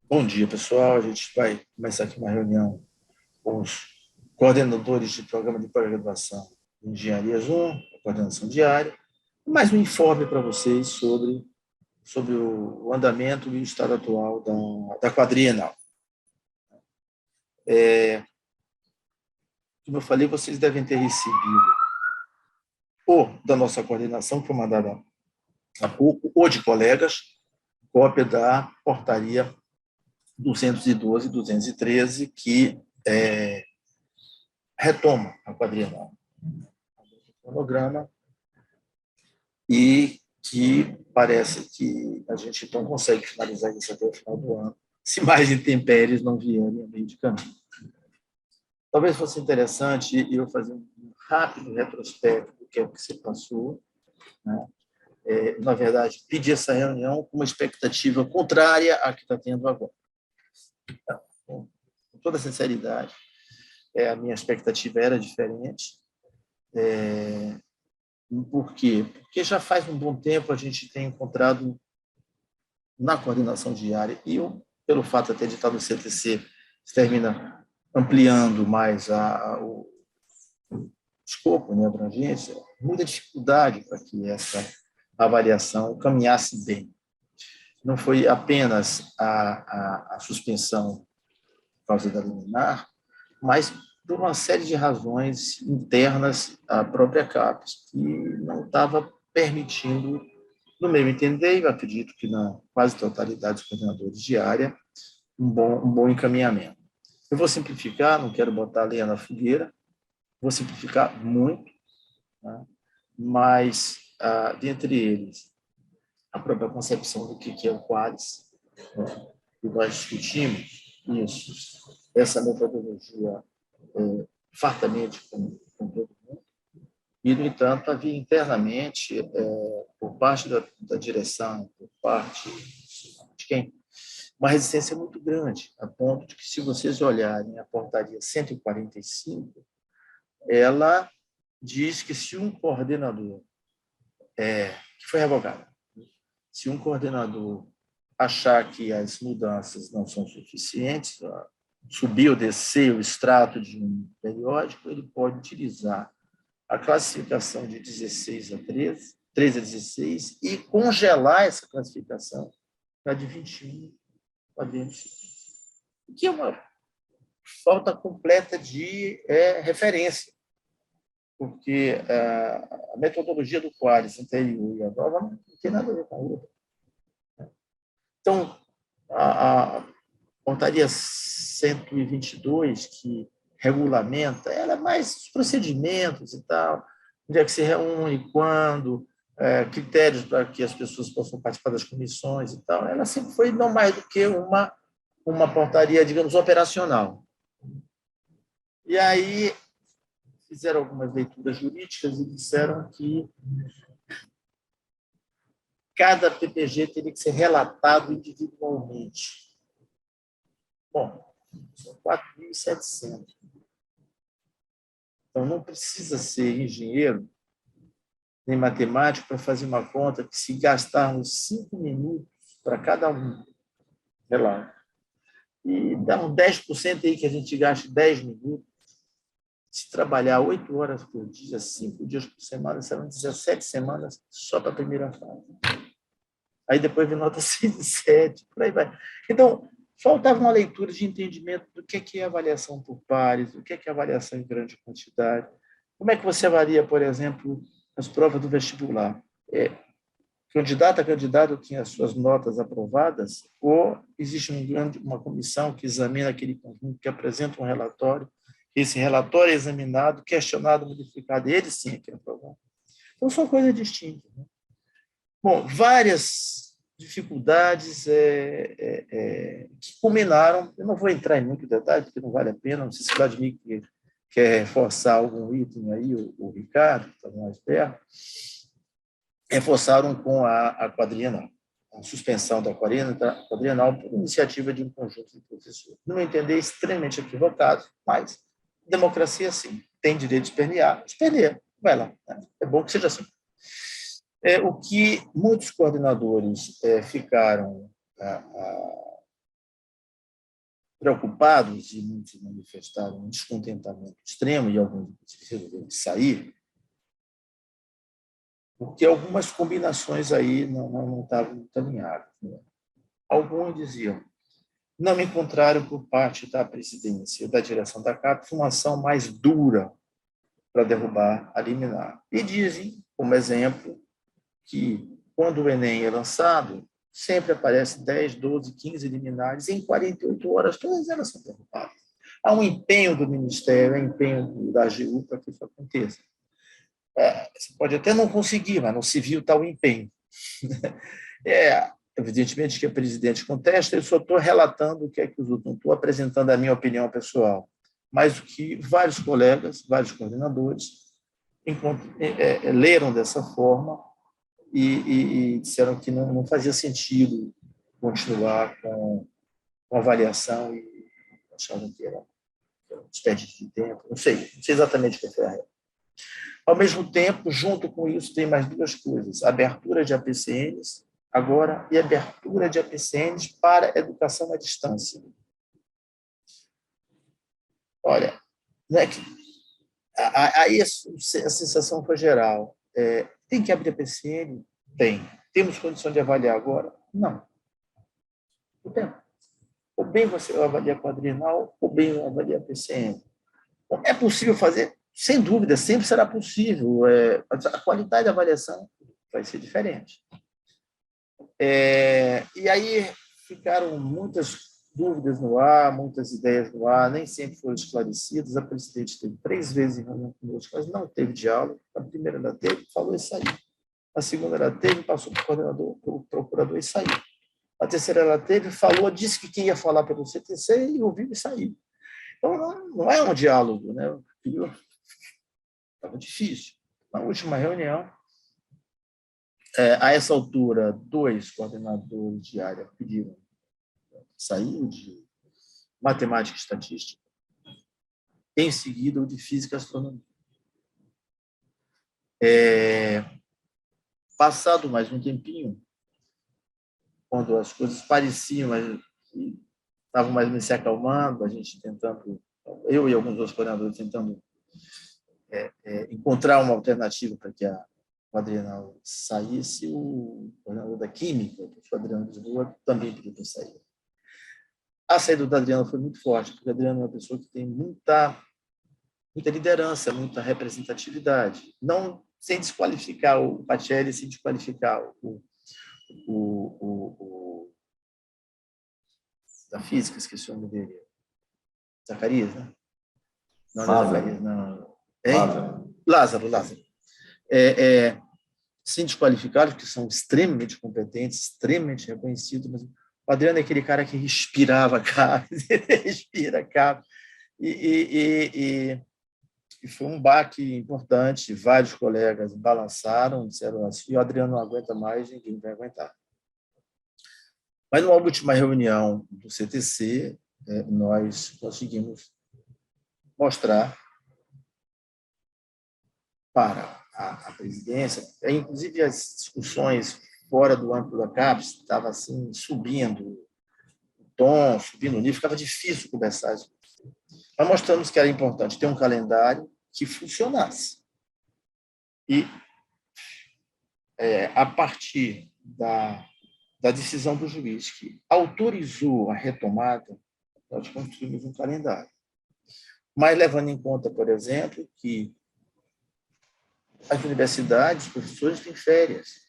Bom dia, pessoal. A gente vai começar aqui uma reunião com os coordenadores de programa de pós-graduação em Engenharias 1, a coordenação diária, mais um informe para vocês sobre o andamento e o estado atual da quadrienal. Como eu falei, vocês devem ter recebido ou da nossa coordenação, que foi mandada há pouco, ou de colegas, cópia da portaria 212 e 213, que retoma a quadrienal. O cronograma e que parece que a gente não consegue finalizar isso até o final do ano, se mais intempéries não vierem a meio de caminho. Talvez fosse interessante eu fazer um rápido retrospecto do que é que se passou, né? Na verdade, pedir essa reunião com uma expectativa contrária à que está tendo agora. Então, com toda sinceridade, a minha expectativa era diferente. Por quê? Porque já faz um bom tempo a gente tem encontrado na coordenação diária, e eu, pelo fato até de estar no CTC, termina ampliando mais o escopo, né, a abrangência, muita dificuldade para que essa avaliação caminhasse bem. Não foi apenas a suspensão por causa da liminar, mas por uma série de razões internas à própria CAPES, que não estava permitindo, no meu entender, eu acredito que na quase totalidade dos coordenadores de área, um bom encaminhamento. Eu vou simplificar, não quero botar a lenha na fogueira, vou simplificar muito, né? Mas, dentre eles, a própria concepção do que é o Qualis, né? E nós discutimos isso, essa metodologia fartamente com todo mundo, e, no entanto, havia internamente, por parte da direção, por parte de quem uma resistência muito grande, a ponto de que, se vocês olharem a portaria 145, ela diz que se um coordenador, que foi revogado, se um coordenador achar que as mudanças não são suficientes, subir ou descer o extrato de um periódico, ele pode utilizar a classificação de 16 a 13, 13 a 16, e congelar essa classificação para de 21 a 20, o que é uma falta completa de referência, porque a metodologia do Qualis anterior e a nova não tem nada a ver com a outra. Então, a portaria 122, que regulamenta, ela é mais os procedimentos e tal, onde é que se reúne, quando, critérios para que as pessoas possam participar das comissões e tal. Ela sempre foi não mais do que uma portaria, digamos, operacional. E aí fizeram algumas leituras jurídicas e disseram que cada PPG teria que ser relatado individualmente. Bom, são 4.700. Então, não precisa ser engenheiro nem matemático para fazer uma conta que, se gastarmos 5 minutos para cada um, sei lá, e dá um 10% aí que a gente gaste 10 minutos, se trabalhar 8 horas por dia, 5 dias por semana, serão 17 semanas só para a primeira fase. Aí depois vem nota 6 e 7, por aí vai. Então, faltava uma leitura de entendimento do que é avaliação por pares, o que é avaliação em grande quantidade. Como é que você avalia, por exemplo, as provas do vestibular? Candidato a candidato tem as suas notas aprovadas, ou existe uma comissão que examina aquele conjunto, que apresenta um relatório, esse relatório é examinado, questionado, modificado, e ele sim é que é aprovado. Então, são coisas distintas, né? Bom, várias dificuldades que culminaram, eu não vou entrar em muito detalhe, porque não vale a pena, não sei se o Vladimir quer reforçar algum item aí, o Ricardo, que está mais perto, reforçaram com a quadrienal, a suspensão da quadrienal por iniciativa de um conjunto de professores. No meu entender, extremamente equivocado, mas democracia, sim, tem direito de espernear, vai lá, né? É bom que seja assim. O que muitos coordenadores ficaram preocupados, e muitos manifestaram um descontentamento extremo, e alguns resolveram sair, porque algumas combinações aí não estavam muito alinhadas. Né? Alguns diziam, não encontraram por parte da presidência, da direção da CAPES, uma ação mais dura para derrubar a liminar. E dizem, como exemplo, que quando o Enem é lançado, sempre aparece 10, 12, 15 liminares, e em 48 horas todas elas são derrubadas. Há um empenho do Ministério, há um empenho da AGU para que isso aconteça. Você pode até não conseguir, mas no civil está o empenho. Evidentemente que a presidente contesta, eu só estou relatando o que é que os outros, não estou apresentando a minha opinião pessoal, mas o que vários colegas, vários coordenadores leram dessa forma e disseram que não fazia sentido continuar com avaliação e achavam que era desperdício de tempo, não sei exatamente o que foi a regra. Ao mesmo tempo, junto com isso, tem mais duas coisas, abertura de APCNs agora e abertura de APCNs para educação à distância. Olha, não é que, aí a sensação foi geral. Tem que abrir a PCN? Tem. Temos condição de avaliar agora? Não. Não tem. Ou bem você avalia quadrinal, ou bem avalia a PCN. É possível fazer? Sem dúvida, sempre será possível. A qualidade da avaliação vai ser diferente. E aí ficaram muitas dúvidas no ar, muitas ideias no ar, nem sempre foram esclarecidas. A presidente teve 3 vezes em reunião conosco, mas não teve diálogo. A primeira ela teve, falou e saiu. A segunda ela teve, passou para o coordenador, para o procurador e saiu. A terceira ela teve, falou, disse que quem ia falar pelo CTC e ouviu e saiu. Então, não é um diálogo, né? Estava difícil. Na última reunião, a essa altura, 2 coordenadores de área pediram sair de matemática e estatística, em seguida o de física e astronomia. Passado mais um tempinho, quando as coisas pareciam, estavam mais se acalmando, a gente tentando, eu e alguns outros coordenadores tentando encontrar uma alternativa para que a quadrinal saísse, o coordenador da Química, o Adriano Lisboa, também pediu para sair. A saída do Adriano foi muito forte, porque o Adriano é uma pessoa que tem muita liderança, muita representatividade. Não sem desqualificar o Pacelli, sem desqualificar o da física, esqueci o nome dele. Zacarias, né? Não é Zacarias, não. Lázaro. Sem desqualificá-los, que são extremamente competentes, extremamente reconhecidos, mas o Adriano é aquele cara que respirava CAPES, respira CAPES, e foi um baque importante, vários colegas balançaram, disseram assim, o Adriano não aguenta mais, ninguém vai aguentar. Mas, numa última reunião do CTC, nós conseguimos mostrar para a presidência, inclusive as discussões fora do âmbito da CAPES estavam assim, subindo o tom, subindo o nível, ficava difícil conversar. Nós mostramos que era importante ter um calendário que funcionasse. E, a partir da decisão do juiz que autorizou a retomada, nós construímos um calendário. Mas levando em conta, por exemplo, que as universidades, os professores têm férias.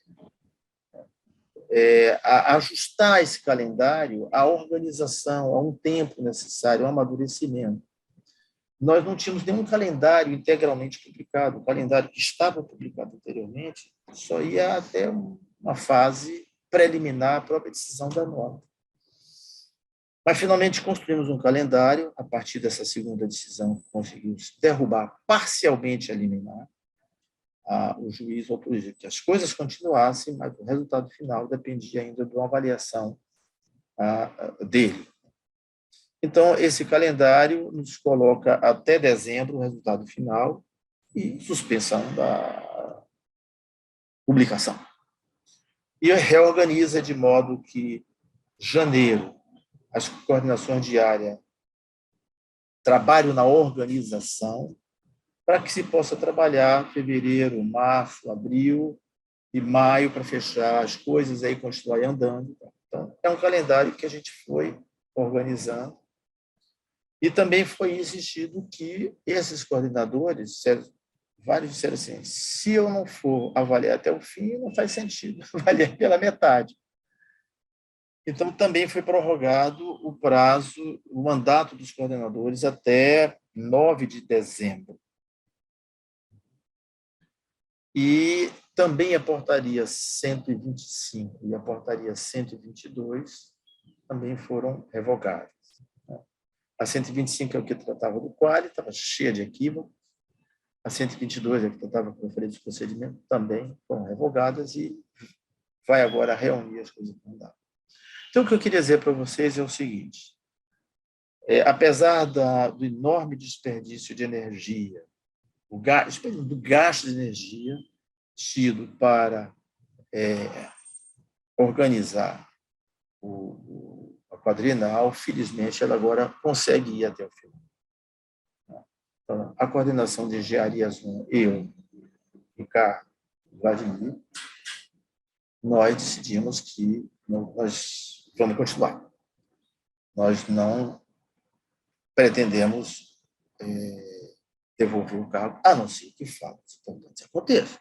Ajustar esse calendário à organização, a um tempo necessário, ao amadurecimento. Nós não tínhamos nenhum calendário integralmente publicado. O calendário que estava publicado anteriormente só ia até uma fase preliminar à própria decisão da nota. Mas, finalmente, construímos um calendário, a partir dessa segunda decisão, conseguimos derrubar parcialmente a liminar. O juiz autorizou que as coisas continuassem, mas o resultado final dependia ainda de uma avaliação dele. Então, esse calendário nos coloca até dezembro o resultado final e suspensão da publicação. E reorganiza de modo que janeiro as coordenações de área trabalho na organização, para que se possa trabalhar fevereiro, março, abril e maio para fechar as coisas e aí continuar andando. Então, é um calendário que a gente foi organizando. E também foi insistido que esses coordenadores, vários disseram assim, se eu não for avaliar até o fim, não faz sentido avaliar pela metade. Então, também foi prorrogado o prazo, o mandato dos coordenadores até 9 de dezembro. E também a portaria 125 e a portaria 122 também foram revogadas. A 125 é o que tratava do quali, estava cheia de equívocos. A 122 é o que tratava com referência de procedimento, também foram revogadas e vai agora reunir as coisas que não dá. Então, o que eu queria dizer para vocês é o seguinte, apesar do enorme desperdício de energia, do gasto de energia tido para organizar a quadrienal, felizmente ela agora consegue ir até o final. Então, a coordenação de engenharias 1, eu, Ricardo, Vladimir, nós decidimos que nós vamos continuar. Nós não pretendemos devolver o cargo, a não ser que fatos importantes aconteçam.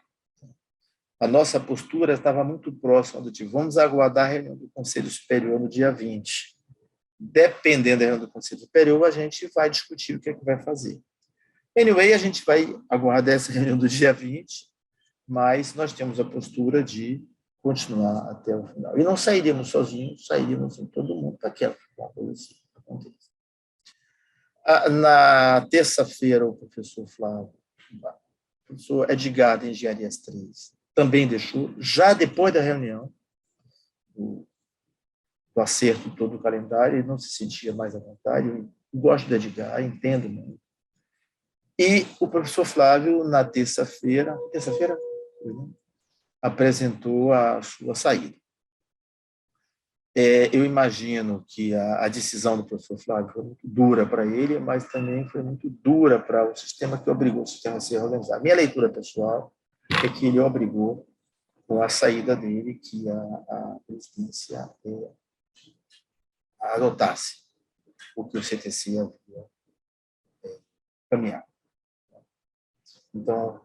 A nossa postura estava muito próxima do tipo, vamos aguardar a reunião do Conselho Superior no dia 20. Dependendo da reunião do Conselho Superior, a gente vai discutir o que é que vai fazer. Anyway, a gente vai aguardar essa reunião do dia 20, mas nós temos a postura de continuar até o final. E não sairíamos sozinhos, sairíamos com todo mundo para que a coisa assim aconteça. Na terça-feira, o professor Flávio, o professor Edgar, de Engenharias 3, também deixou, já depois da reunião, do acerto de todo o calendário, ele não se sentia mais à vontade. Eu gosto de Edgar, entendo muito. E o professor Flávio, na terça-feira, apresentou a sua saída. Eu imagino que a decisão do professor Flávio foi muito dura para ele, mas também foi muito dura para o sistema que obrigou o sistema a se reorganizar. Minha leitura pessoal é que ele obrigou com a saída dele que a presidência adotasse o que o CTC havia caminhado. Então,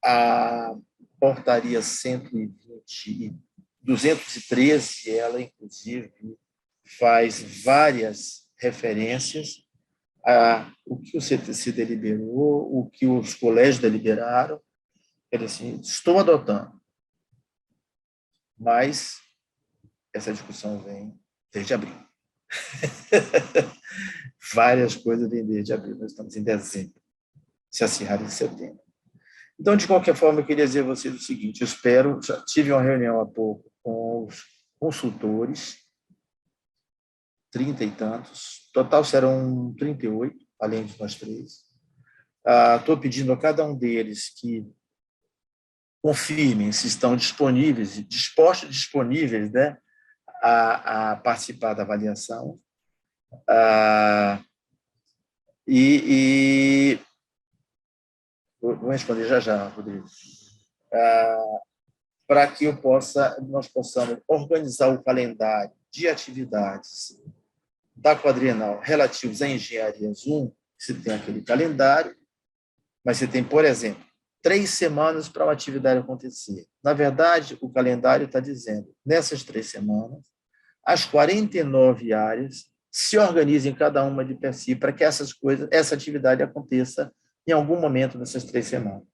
a portaria 213, ela, inclusive, faz várias referências ao que o CTC deliberou, o que os colégios deliberaram. Ele assim, estou adotando, mas essa discussão vem desde abril. Várias coisas vêm desde abril, nós estamos em dezembro, se acirrar em setembro. Então, de qualquer forma, eu queria dizer a vocês o seguinte, eu espero, já tive uma reunião há pouco com os consultores, 30 e tantos, total serão 38, além de nós três. Estou pedindo a cada um deles que confirmem se estão disponíveis, disponíveis, né, a participar da avaliação. Vou responder já, Rodrigo. Para que nós possamos organizar o calendário de atividades da quadrienal relativos a engenharias 1, você tem aquele calendário, mas você tem, por exemplo, 3 semanas para uma atividade acontecer. Na verdade, o calendário está dizendo, nessas 3 semanas, as 49 áreas se organizem cada uma de per si para que essa atividade aconteça em algum momento nessas 3 semanas.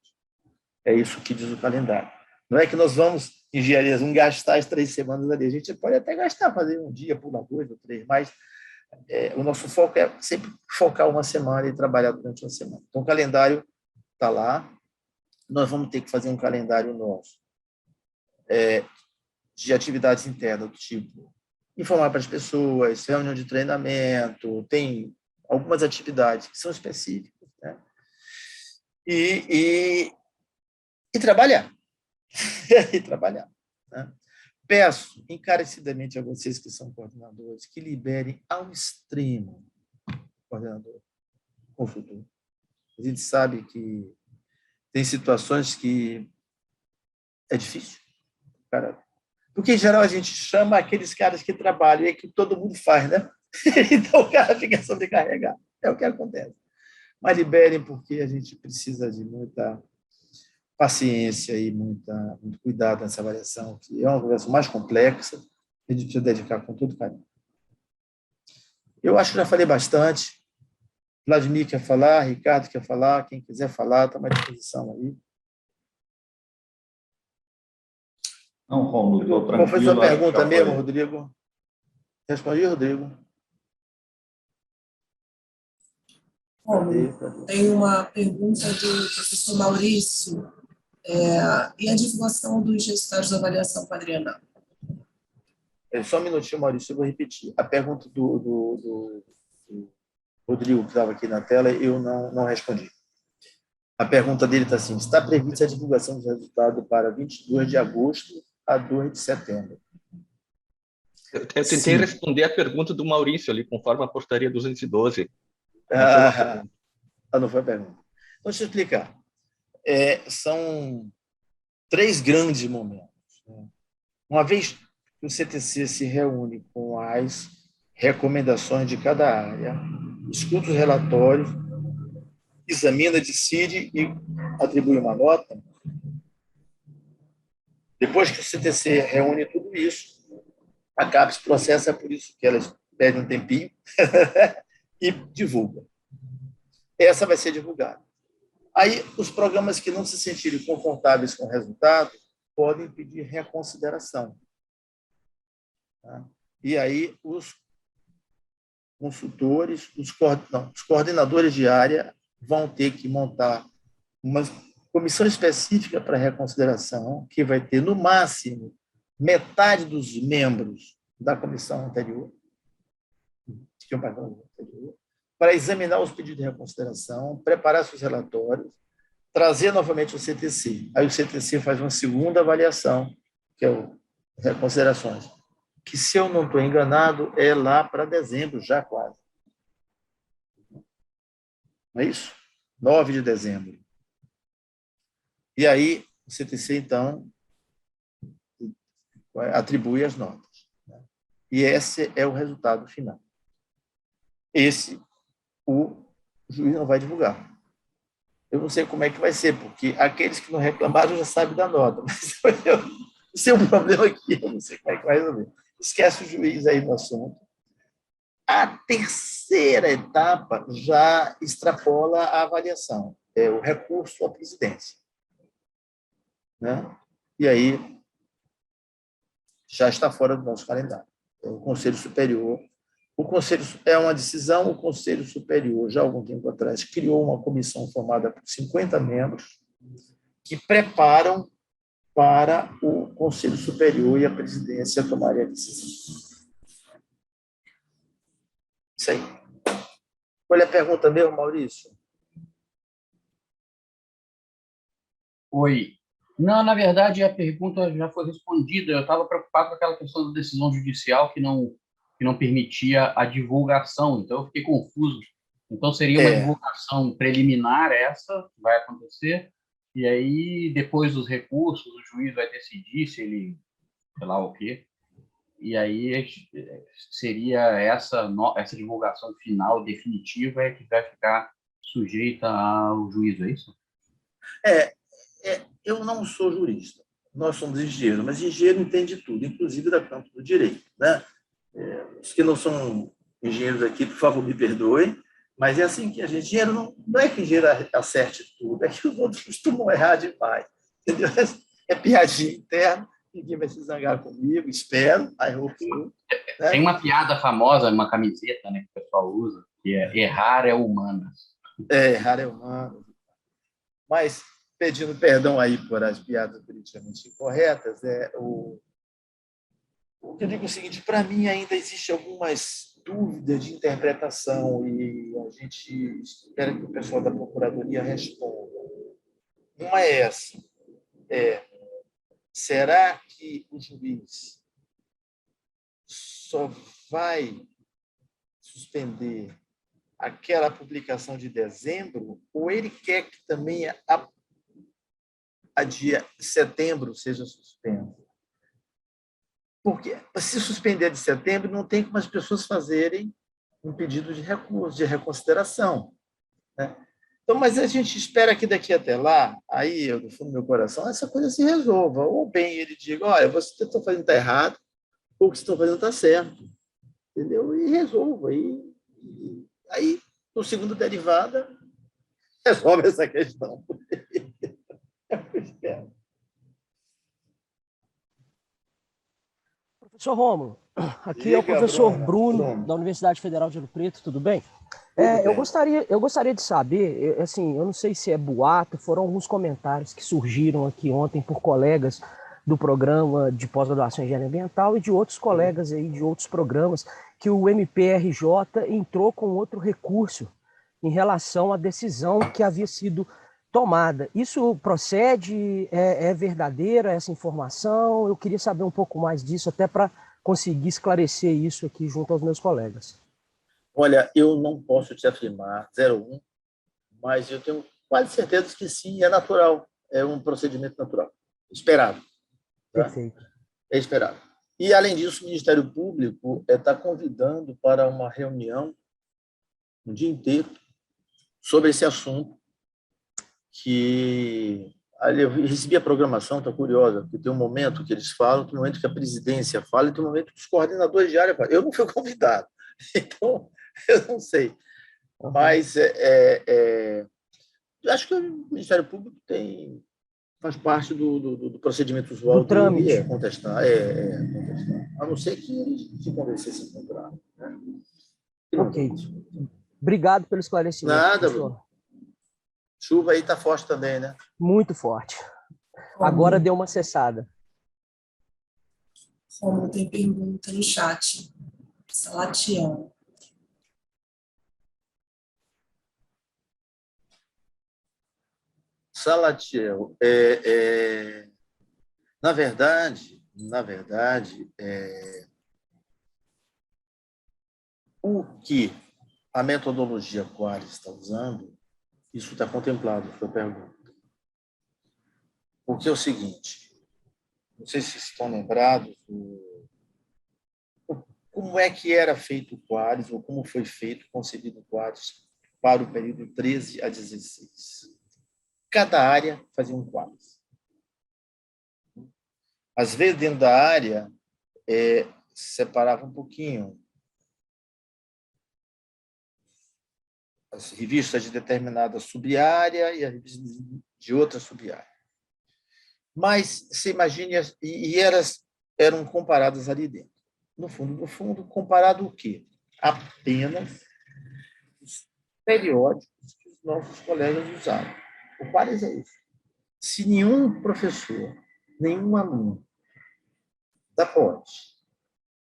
É isso que diz o calendário. Não é que nós vamos, engenharias 1, gastar as 3 semanas ali. A gente pode até gastar, fazer um dia, pular 2 ou 3, mas o nosso foco é sempre focar uma semana e trabalhar durante uma semana. Então, o calendário está lá. Nós vamos ter que fazer um calendário nosso de atividades internas, do tipo informar para as pessoas, reunião de treinamento, tem algumas atividades que são específicas, né? E trabalhar. E trabalhar, né? Peço encarecidamente a vocês que são coordenadores que liberem ao extremo, coordenador, consultor. A gente sabe que tem situações que é difícil, cara. Porque, em geral, a gente chama aqueles caras que trabalham e é que todo mundo faz, né? Então, o cara fica sobrecarregado. É o que acontece. Mas liberem, porque a gente precisa de muita paciência e muito cuidado nessa avaliação, que é uma avaliação mais complexa, que a gente precisa dedicar com todo carinho. Eu acho que já falei bastante. Vladimir quer falar, Ricardo quer falar, quem quiser falar, está à disposição aí. Não, Romulo, estou tranquilo. Qual foi a sua pergunta mesmo, Rodrigo? Respondi, Rodrigo. Romulo, tem uma pergunta do professor Maurício. E a divulgação dos resultados da avaliação quadrienal? Só um minutinho, Maurício, eu vou repetir. A pergunta do Rodrigo, que estava aqui na tela, eu não respondi. A pergunta dele está assim: está prevista a divulgação dos resultados para 22 de agosto a 2 de setembro? Eu tentei responder a pergunta do Maurício ali, conforme a portaria 212. Não foi a pergunta. Então, deixa eu explicar. São 3 grandes momentos. Uma vez que o CTC se reúne com as recomendações de cada área, escuta os relatórios, examina, decide e atribui uma nota. Depois que o CTC reúne tudo isso, acaba esse processo, é por isso que elas pedem um tempinho e divulga. Essa vai ser divulgada. Aí, os programas que não se sentirem confortáveis com o resultado podem pedir reconsideração. Tá? E aí, os consultores, os coordenadores de área vão ter que montar uma comissão específica para reconsideração, que vai ter, no máximo, metade dos membros da comissão anterior, para examinar os pedidos de reconsideração, preparar seus relatórios, trazer novamente o CTC. Aí o CTC faz uma segunda avaliação, que é o reconsiderações, que, se eu não estou enganado, é lá para dezembro, já quase. Não é isso? 9 de dezembro. E aí o CTC, então, atribui as notas. E esse é o resultado final. Esse o juiz não vai divulgar. Eu não sei como é que vai ser, porque aqueles que não reclamaram já sabem da nota. Mas o seu problema aqui, eu não sei como é que vai resolver. Esquece o juiz aí do assunto. A terceira etapa já extrapola a avaliação, é o recurso à presidência. Né? E aí já está fora do nosso calendário. O Conselho Superior. O Conselho é uma decisão, o Conselho Superior, já há algum tempo atrás, criou uma comissão formada por 50 membros que preparam para o Conselho Superior e a presidência tomarem a decisão. Isso aí. Qual é a pergunta mesmo, Maurício? Oi. Não, na verdade, a pergunta já foi respondida. Eu estava preocupado com aquela questão da decisão judicial que não permitia a divulgação. Então, eu fiquei confuso. Então, seria uma divulgação preliminar, essa que vai acontecer, e aí, depois dos recursos, o juiz vai decidir se ele, sei lá o quê, e aí seria essa divulgação final, definitiva, é que vai ficar sujeita ao juízo, é isso? Eu não sou jurista, nós somos engenheiros, mas engenheiro entende tudo, inclusive da campo do direito. Né? Os que não são engenheiros aqui, por favor, me perdoem, mas é assim que a gente... Engenheiro não é que engenheiro acerte tudo, é que os outros costumam errar demais. Entendeu? É piadinha interna, ninguém vai se zangar comigo, espero. Né? Tem uma piada famosa, uma camiseta, né, que o pessoal usa, que é errar é humanas. Errar é humanas. Mas, pedindo perdão aí por as piadas politicamente incorretas, o que eu digo é o seguinte: para mim ainda existe algumas dúvidas de interpretação e a gente espera que o pessoal da Procuradoria responda. Uma é essa: será que o juiz só vai suspender aquela publicação de dezembro, ou ele quer que também a dia setembro seja suspenso? Porque se suspender de setembro, não tem como as pessoas fazerem um pedido de recurso, de reconsideração, né? Então, mas a gente espera que daqui até lá, aí, eu, do fundo do meu coração, essa coisa se resolva. Ou bem ele diga, olha, você está fazendo está errado, ou o que você está fazendo está certo. Entendeu? E resolva. Aí, no segundo derivada, resolve essa questão. Eu espero. Professor Rômulo, aqui é o professor Bruno, Bruno. da Universidade Federal de Ouro Preto, tudo bem? Tudo Eu gostaria de saber, assim, eu não sei se é boato, foram alguns comentários que surgiram aqui ontem por colegas do programa de pós-graduação em engenharia ambiental e de outros colegas aí de outros programas, que o MPRJ entrou com outro recurso em relação à decisão que havia sido tomada. Isso procede? É verdadeira essa informação? Eu queria saber um pouco mais disso, até para conseguir esclarecer isso aqui junto aos meus colegas. Olha, eu não posso te afirmar 01, mas eu tenho quase certeza que sim, é natural. É um procedimento natural. Esperado. Tá? Perfeito. É esperado. E, além disso, o Ministério Público está convidando para uma reunião um dia inteiro sobre esse assunto, que eu recebi a programação, está curiosa, porque tem um momento que eles falam, tem um momento que a presidência fala e tem um momento que os coordenadores de área falam. Eu não fui convidado, então eu não sei. Mas eu acho que o Ministério Público faz parte do procedimento usual do trâmite. Contestar. A não ser que eles se convencessem em contrário. Né? Ok. Obrigado pelo esclarecimento, Nada, professor. Bruno. Chuva aí está forte também, né? Muito forte. Agora deu uma cessada. Como tem pergunta no chat. Salatiel. Salatiel, na verdade, o que a metodologia Qualis está usando, isso está contemplado na sua pergunta. Porque é o seguinte, não sei se estão lembrados como é que era feito o Qualis, ou como foi concebido o Qualis para o período 13 a 16. Cada área fazia um Qualis. Às vezes, dentro da área, separava um pouquinho. As revistas de determinada sub-área e as revistas de outra sub-área. Mas, você imagine, e elas eram comparadas ali dentro. No fundo, comparado o quê? Apenas os periódicos que os nossos colegas usavam. O Qualis é isso. Se nenhum professor, nenhum aluno da POD,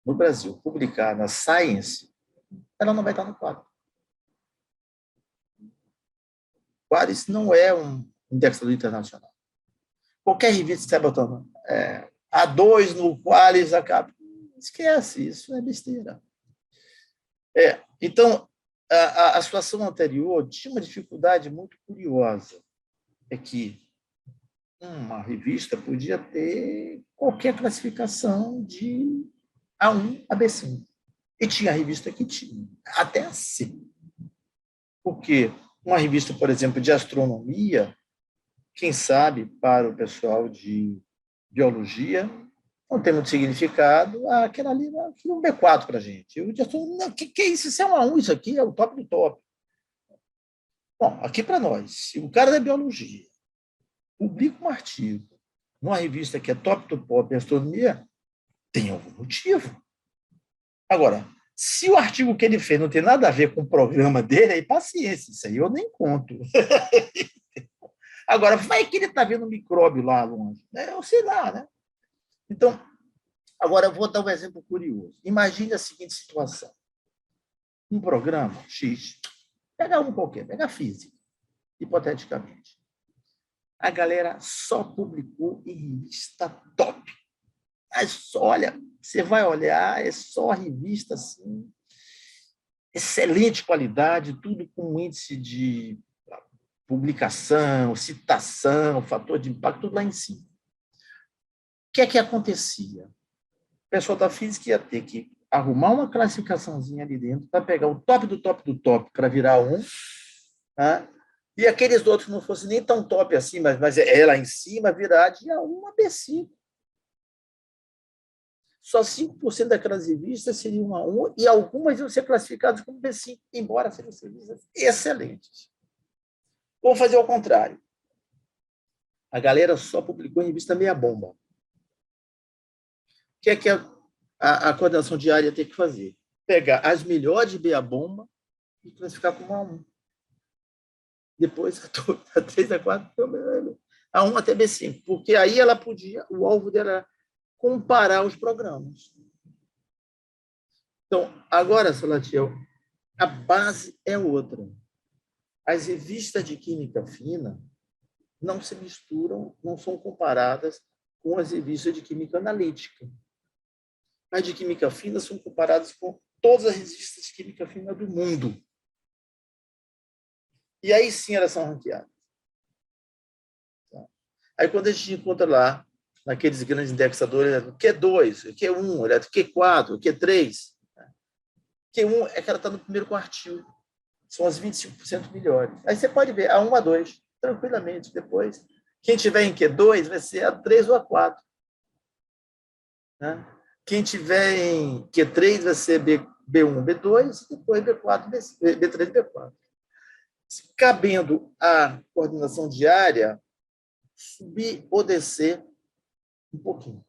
no Brasil, publicar na Science, ela não vai estar no quadro. O Qualis não é um indexador internacional. Qualquer revista que está botando A2 no Qualis, acaba. Esquece, isso é besteira. Então, a situação anterior tinha uma dificuldade muito curiosa, é que uma revista podia ter qualquer classificação de A1 a B5. E tinha revista que tinha, até a C. Porque uma revista, por exemplo, de astronomia, quem sabe, para o pessoal de biologia, não tem muito significado, aquela ali é um B4 para a gente. Eu de astronomia, o que é isso? Isso é um A1, isso aqui é o top do top. Bom, aqui para nós, se o cara da biologia publica um artigo numa revista que é top do pop em astronomia, tem algum motivo. Agora, se o artigo que ele fez não tem nada a ver com o programa dele, aí paciência, isso aí eu nem conto. Agora, vai que ele está vendo um micróbio lá longe, né? Eu sei lá, né? Então, agora eu vou dar um exemplo curioso. Imagine a seguinte situação. Um programa X, pega um qualquer, pega física, hipoteticamente. A galera só publicou em revista top. Mas, olha, você vai olhar, é só revista assim, excelente qualidade, tudo com índice de publicação, citação, fator de impacto, tudo lá em cima. O que é que acontecia? O pessoal da física ia ter que arrumar uma classificaçãozinha ali dentro para pegar o top do top do top para virar um, tá? E aqueles outros que não fossem nem tão top assim, mas é lá em cima, virar de A1 a B5. Só 5% daquelas revistas seriam A1 e algumas iam ser classificadas como B5, embora sejam revistas excelentes. Vamos fazer ao contrário. A galera só publicou em revista meia bomba. O que é que a coordenação diária tem que fazer? Pegar as melhores de meia bomba e classificar como A1. Depois, a 3, a 4, A1 até B5. Porque aí ela podia, o alvo dela era comparar os programas. Então, agora, Salatiel, a base é outra. As revistas de química fina não se misturam, não são comparadas com as revistas de química analítica. As de química fina são comparadas com todas as revistas de química fina do mundo. E aí sim elas são ranqueadas. Aí quando a gente encontra lá, naqueles grandes indexadores, Q2, Q1, Q4, Q3, Q1 é que ela está no primeiro quartil. São as 25% melhores. Aí você pode ver A1, A2, tranquilamente. Depois, quem tiver em Q2 vai ser A3 ou A4. Né? Quem tiver em Q3 vai ser B1, B2, e depois B4, B3, B4. Cabendo a coordenação diária, subir ou descer um pouquinho.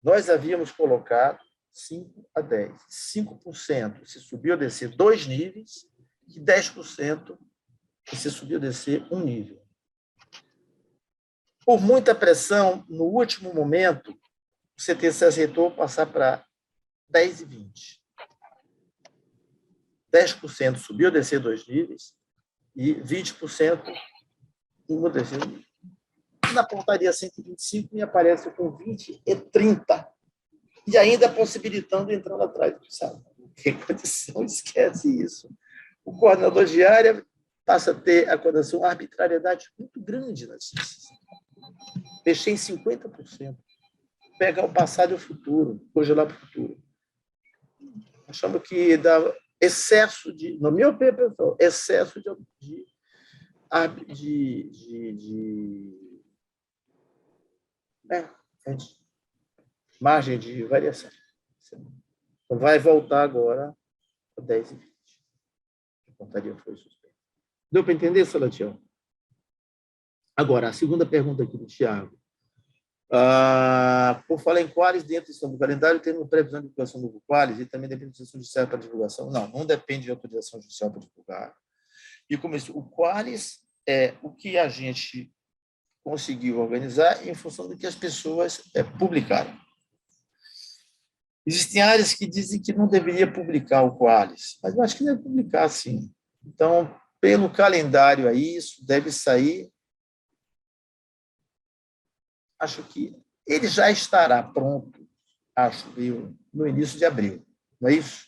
Nós havíamos colocado 5 a 10. 5% se subir ou descer 2 níveis e 10% se subir ou descer 1 nível. Por muita pressão, no último momento, o CTC aceitou passar para 10 e 20. 10% subiu ou descer 2 níveis e 20% ou descer 1 nível. Na portaria 125 me aparece com 20 e 30. E ainda possibilitando entrando atrás do sabe? Tem condição, esquece isso. O coordenador de área passa a ter a coordenação arbitrariedade muito grande nas ciências. Mexer em 50%. Pegar o passado e o futuro, congelar para o futuro. Achamos que dá excesso de, no meu opinião, pessoal, excesso de margem de variação. Então, vai voltar agora a 10 e 20. A portaria foi suspensa. Deu para entender, Salatiel? Agora, a segunda pergunta aqui do Tiago. Por falar em qualis, dentro do calendário, tem uma previsão de divulgação do qualis e também depende de autorização judicial para divulgação? Não depende de autorização judicial para divulgar. E como isso, o qualis é o que a gente conseguiu organizar em função do que as pessoas publicaram. Existem áreas que dizem que não deveria publicar o qualis, mas eu acho que deve publicar, sim. Então, pelo calendário aí, isso deve sair. Acho que ele já estará pronto, acho eu, no início de abril. Não é isso?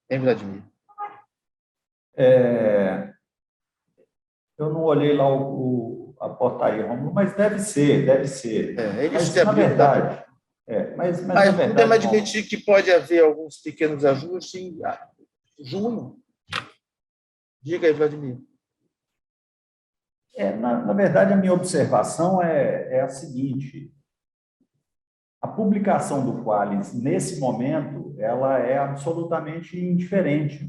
Hein, Vladimir? Eu não olhei lá a portaria, Romulo, mas deve ser. Início de abril. Mas na verdade, podemos admitir que pode haver alguns pequenos ajustes em junho. Diga aí, Vladimir. Na verdade, a minha observação é a seguinte: a publicação do qualis, nesse momento, ela é absolutamente indiferente,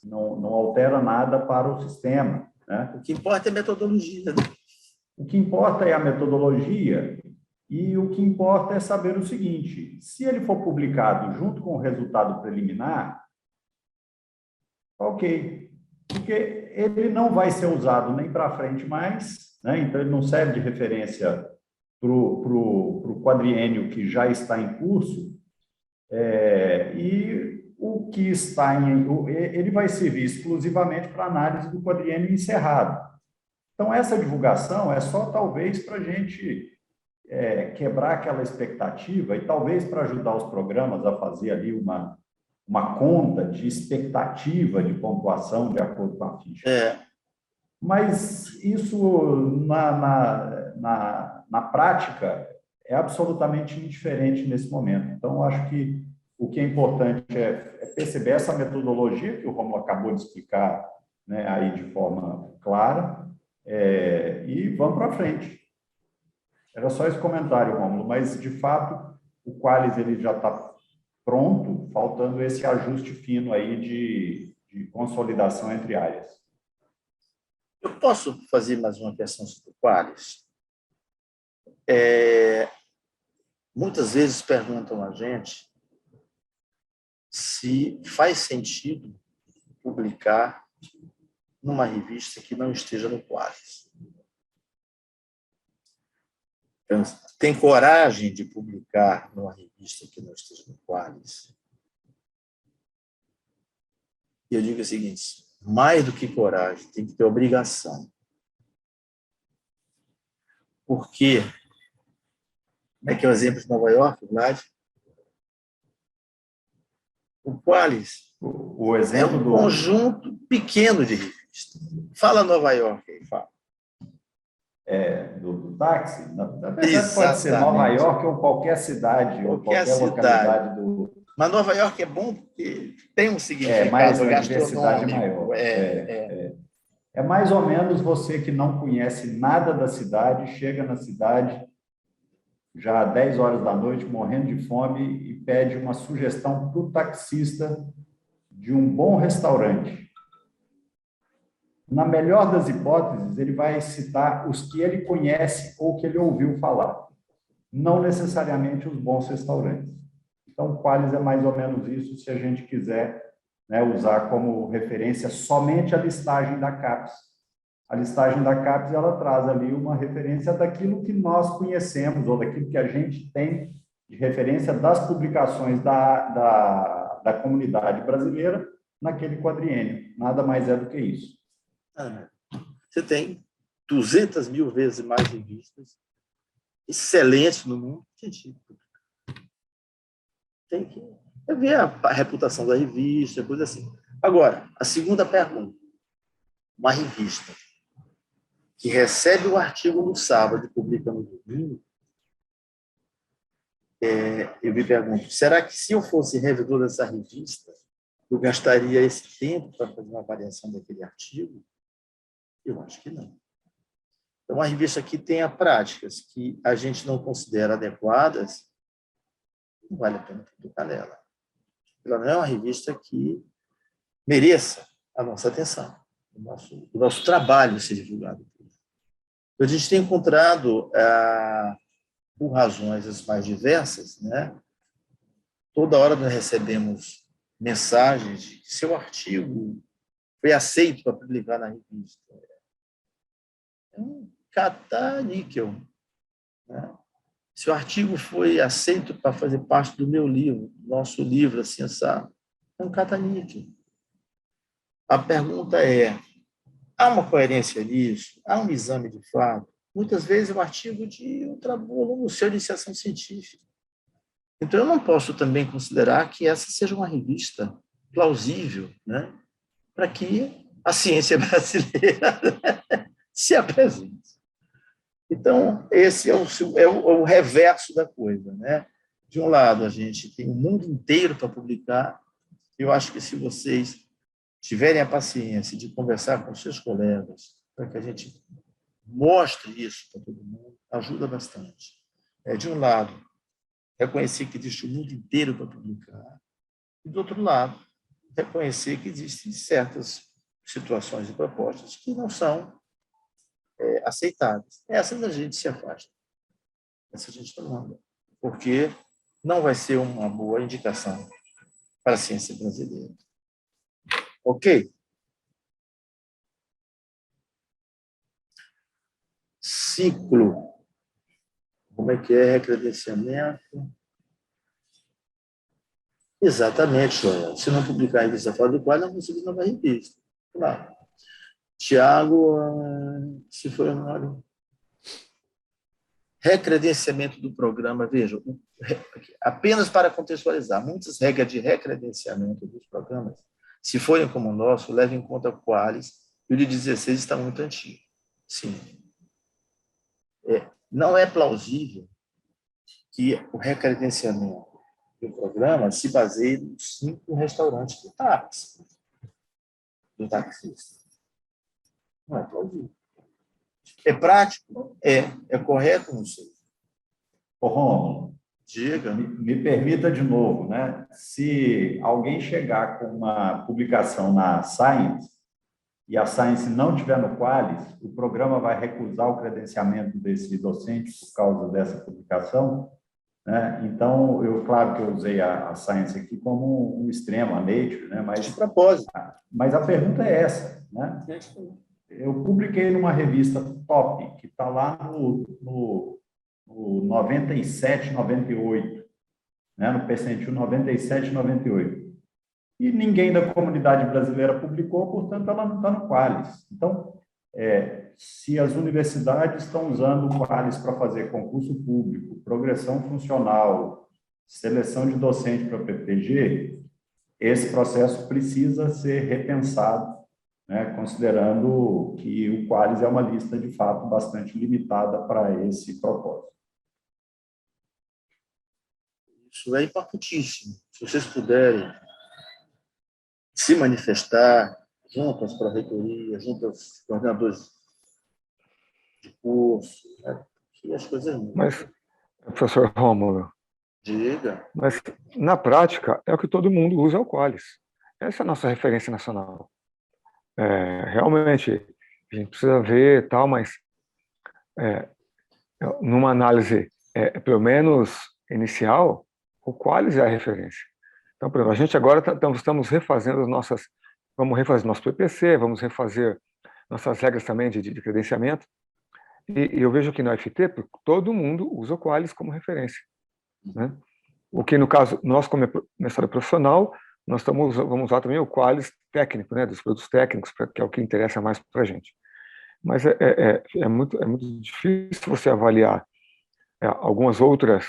não altera nada para o sistema. Né? O que importa é a metodologia. Né? O que importa é a metodologia e o que importa é saber o seguinte: se ele for publicado junto com o resultado preliminar, ok, porque ele não vai ser usado nem para frente mais, né? Então ele não serve de referência para o quadriênio que já está em curso, e o que está ele vai servir exclusivamente para análise do quadriênio encerrado. Então, essa divulgação é só, talvez, para a gente quebrar aquela expectativa e talvez para ajudar os programas a fazer ali uma conta de expectativa de pontuação de acordo com a ficha. Mas isso, na prática, é absolutamente indiferente nesse momento. Então, acho que o que é importante é perceber essa metodologia que o Rômulo acabou de explicar, né, aí de forma clara, e vamos para frente. Era só esse comentário, Rômulo, mas, de fato, o Qualis ele já está pronto, faltando esse ajuste fino aí de consolidação entre áreas. Eu posso fazer mais uma questão sobre o Qualis? Muitas vezes perguntam a gente se faz sentido publicar numa revista que não esteja no Qualis. Então, tem coragem de publicar numa revista que não esteja no Qualis? E eu digo o seguinte, mais do que coragem, tem que ter obrigação. Porque, como é que é o exemplo de Nova York, Vlad? O Qualis O exemplo é um conjunto pequeno de revistas. Fala Nova York aí, fala. Do táxi, na verdade pode ser Nova York ou qualquer cidade, ou qualquer localidade do... Mas Nova York é bom porque tem um significado gastronômico. É mais ou menos você que não conhece nada da cidade, chega na cidade já às 10 horas da noite, morrendo de fome, e pede uma sugestão para o taxista de um bom restaurante. Na melhor das hipóteses, ele vai citar os que ele conhece ou que ele ouviu falar, não necessariamente os bons restaurantes. Então, o Qualis é mais ou menos isso, se a gente quiser, né, usar como referência somente a listagem da CAPES. A listagem da CAPES, ela traz ali uma referência daquilo que nós conhecemos, ou daquilo que a gente tem de referência das publicações da comunidade brasileira naquele quadriênio. Nada mais é do que isso. Você tem 200 mil vezes mais revistas, excelentes no mundo. Gente, tem que ver a reputação da revista, coisa assim. Agora, a segunda pergunta. Uma revista que recebe o artigo no sábado e publica no domingo, eu me pergunto, será que se eu fosse revedor dessa revista, eu gastaria esse tempo para fazer uma avaliação daquele artigo? Eu acho que não. Então, uma revista que tenha práticas que a gente não considera adequadas, não vale a pena publicar nela. Ela não é uma revista que mereça a nossa atenção, o nosso trabalho ser divulgado. A gente tem encontrado, por razões as mais diversas, né? Toda hora nós recebemos mensagens de que seu artigo foi aceito para publicar na revista. É um caça-níquel, né? Seu artigo foi aceito para fazer parte do meu livro, nosso livro, assim, sabe? É um caça-níquel. A pergunta é, há uma coerência nisso? Há um exame de fato? Muitas vezes é um artigo de um aluno seu de iniciação científica. Então, eu não posso também considerar que essa seja uma revista plausível, né, para que a ciência brasileira se apresente. Então, esse é o reverso da coisa, né? De um lado, a gente tem o mundo inteiro para publicar. Eu acho que se vocês tiverem a paciência de conversar com seus colegas, para que a gente mostre isso para todo mundo, ajuda bastante. De um lado, reconhecer que existe o mundo inteiro para publicar, e, do outro lado, reconhecer que existem certas situações e propostas que não são aceitáveis. Essas a gente se afasta. Essa a gente não manda, porque não vai ser uma boa indicação para a ciência brasileira. Ok? Ciclo. Como é que é? Recredenciamento. Exatamente, Joel. Se não publicar a revista fora do quadro, não consigo nova revista. Claro. Tiago, se for Recredenciamento do programa, veja, apenas para contextualizar, muitas regras de recredenciamento dos programas, se forem como o nosso, levem em conta o Qualis, e o de 16 está muito antigo. Sim. Não é plausível que o recredenciamento do programa se baseie nos 5 restaurantes do táxi, do taxista. Não é plausível. É prático? É correto? Não sei. Ô, Rômulo, Diga. me permita de novo, né? Se alguém chegar com uma publicação na Science e a Science não tiver no Qualis, o programa vai recusar o credenciamento desse docente por causa dessa publicação, né? Então, claro que eu usei a Science aqui como um extremo, a Nature, né? De propósito. Mas a pergunta é essa, né? Eu publiquei numa revista top, que está lá no 97, 98, né? No percentil 97, 98. E ninguém da comunidade brasileira publicou, portanto, ela não está no Qualis. Então, se as universidades estão usando o Qualis para fazer concurso público, progressão funcional, seleção de docente para PPG, esse processo precisa ser repensado, né, considerando que o Qualis é uma lista, de fato, bastante limitada para esse propósito. Isso é importantíssimo. Se vocês puderem se manifestar junto às pró-reitorias, junto aos coordenadores de curso, né, que as coisas mudam. Mas, professor Rômulo, Diga. mas na prática é o que todo mundo usa, é o Qualis. Essa é a nossa referência nacional. Realmente, a gente precisa ver tal, mas numa análise, pelo menos inicial, o Qualis é a referência. Então, por exemplo, a gente agora estamos refazendo vamos refazer nosso PPC, vamos refazer nossas regras também de credenciamento, e eu vejo que na UFT todo mundo usa o Qualis como referência, né? O que, no caso, nós como mestrado profissional, nós vamos usar também o Qualis técnico, né, dos produtos técnicos, que é o que interessa mais para a gente. Mas é muito difícil você avaliar algumas outras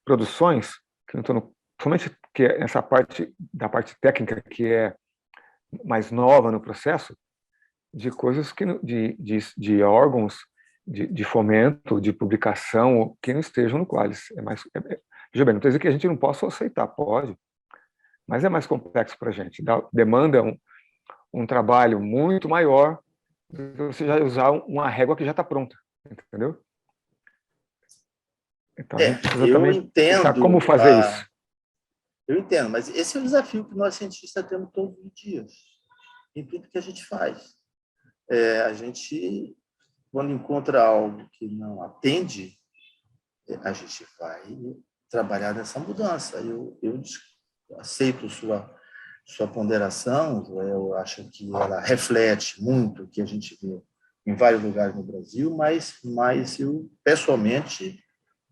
produções que não estão, somente que essa parte da parte técnica que é mais nova no processo, de coisas que de órgãos de fomento, de publicação, que não estejam no Qualis. Veja bem, não estou dizendo que a gente não possa aceitar, pode, mas é mais complexo para a gente. Demanda um trabalho muito maior do que você já usar uma régua que já está pronta, entendeu? Então, a gente precisa também pensar como fazer isso. Eu entendo, mas esse é o desafio que nós cientistas temos todos os dias, em tudo que a gente faz. A gente, quando encontra algo que não atende, a gente vai trabalhar nessa mudança. Eu aceito sua ponderação, eu acho que ela reflete muito o que a gente vê em vários lugares no Brasil, mas eu, pessoalmente,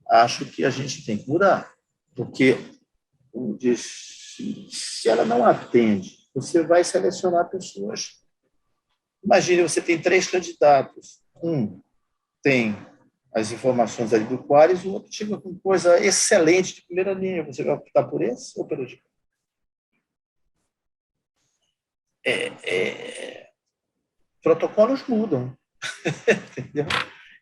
acho que a gente tem que mudar, porque se ela não atende, você vai selecionar pessoas. Imagine, você tem 3 candidatos, um tem as informações ali do Qualis, o outro chega com coisa excelente de primeira linha, você vai optar por esse ou pelo de cá? Protocolos mudam, entendeu?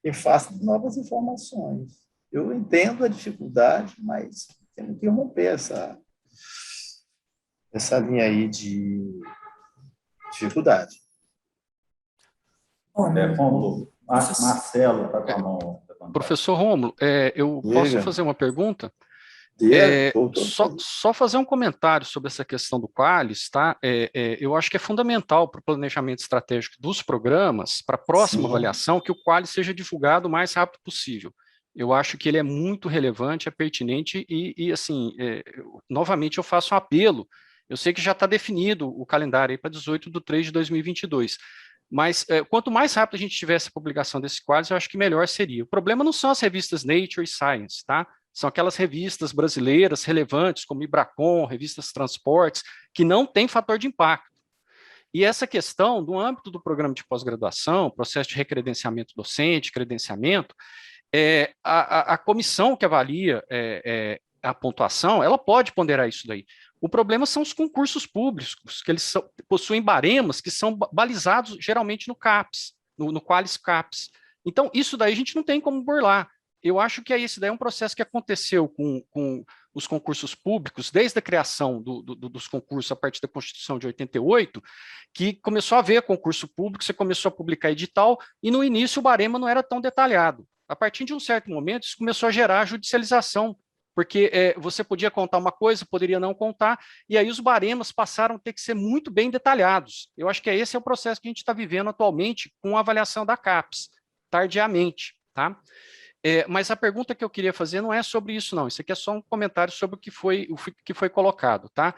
Em face de novas informações. Eu entendo a dificuldade, mas temos que romper essa linha aí de dificuldade. Rômulo, Marcelo está com a mão levantada. Professor Rômulo, eu posso fazer uma pergunta? Só fazer um comentário sobre essa questão do Qualis, tá? Eu acho que é fundamental para o planejamento estratégico dos programas, para a próxima avaliação, que o Qualis seja divulgado o mais rápido possível. Eu acho que ele é muito relevante, é pertinente e assim, novamente eu faço um apelo. Eu sei que já está definido o calendário para 18/3/2022, mas quanto mais rápido a gente tiver essa publicação desse Qualis, eu acho que melhor seria. O problema não são as revistas Nature e Science, tá? São aquelas revistas brasileiras relevantes, como Ibracon, revistas Transportes, que não têm fator de impacto. E essa questão, no âmbito do programa de pós-graduação, processo de recredenciamento docente, credenciamento, a comissão que avalia a pontuação, ela pode ponderar isso daí. O problema são os concursos públicos, que eles possuem baremas que são balizados geralmente no CAPES, no Qualis CAPES. Então, isso daí a gente não tem como burlar. Eu acho que esse daí é um processo que aconteceu com os concursos públicos, desde a criação dos concursos a partir da Constituição de 88, que começou a haver concurso público, você começou a publicar edital, e no início o barema não era tão detalhado. A partir de um certo momento, isso começou a gerar judicialização, porque você podia contar uma coisa, poderia não contar, e aí os baremas passaram a ter que ser muito bem detalhados. Eu acho que esse é o processo que a gente está vivendo atualmente com a avaliação da CAPES, tardiamente, tá? Mas a pergunta que eu queria fazer não é sobre isso, não. Isso aqui é só um comentário sobre o que foi colocado, tá?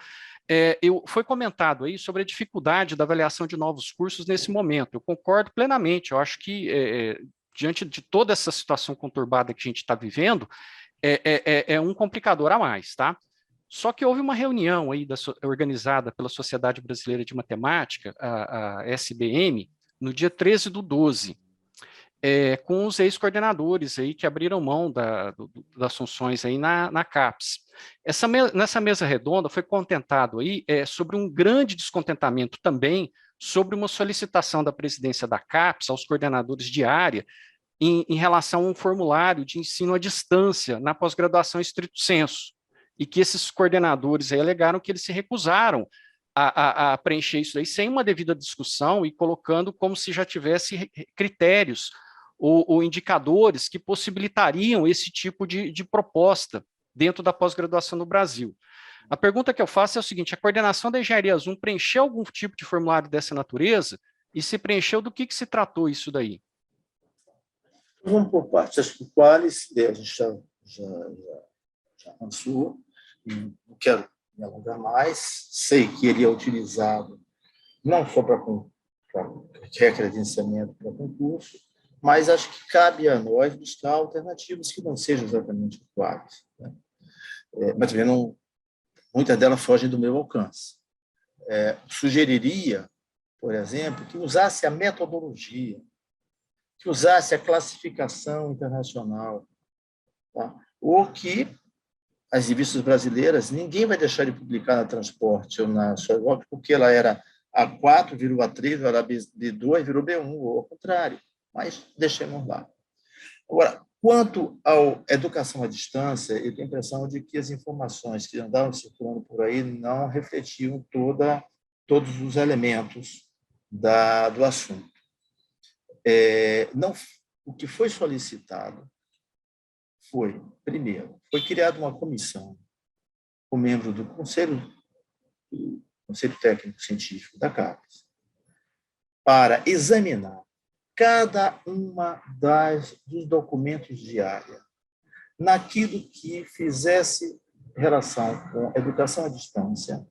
Foi comentado aí sobre a dificuldade da avaliação de novos cursos nesse momento. Eu concordo plenamente. Eu acho que, diante de toda essa situação conturbada que a gente está vivendo, é um complicador a mais, tá? Só que houve uma reunião aí organizada pela Sociedade Brasileira de Matemática, a SBM, no dia 13/12, com os ex-coordenadores aí que abriram mão das funções aí na CAPES. Nessa mesa redonda foi contentado aí sobre um grande descontentamento também sobre uma solicitação da presidência da CAPES aos coordenadores de área em relação a um formulário de ensino à distância na pós-graduação estrito sensu, e que esses coordenadores aí alegaram que eles se recusaram a preencher isso aí sem uma devida discussão e colocando como se já tivesse critérios ou indicadores que possibilitariam esse tipo de proposta dentro da pós-graduação no Brasil. A pergunta que eu faço é o seguinte: a coordenação da Engenharia Zoom preencheu algum tipo de formulário dessa natureza? E se preencheu, do que se tratou isso daí? Vamos por partes. Acho que o Qualis, a gente já avançou, não quero me alongar mais. Sei que ele é utilizado não só para recredenciamento para concurso, mas acho que cabe a nós buscar alternativas que não sejam exatamente o Qualis, né? Mas também não, muitas delas fogem do meu alcance. Sugeriria, por exemplo, que usasse a metodologia, que usasse a classificação internacional, tá? Ou que as revistas brasileiras, ninguém vai deixar de publicar na Transporte ou na Soilwork, porque ela era A4, virou A3, ela era B2, virou B1, ou ao contrário, mas deixemos lá. Agora, quanto à educação à distância, eu tenho a impressão de que as informações que andavam circulando por aí não refletiam todos os elementos do assunto. O que foi solicitado foi, primeiro, foi criada uma comissão com membro do Conselho Técnico Científico da CAPES para examinar cada uma dos documentos de área naquilo que fizesse relação com a educação à distância,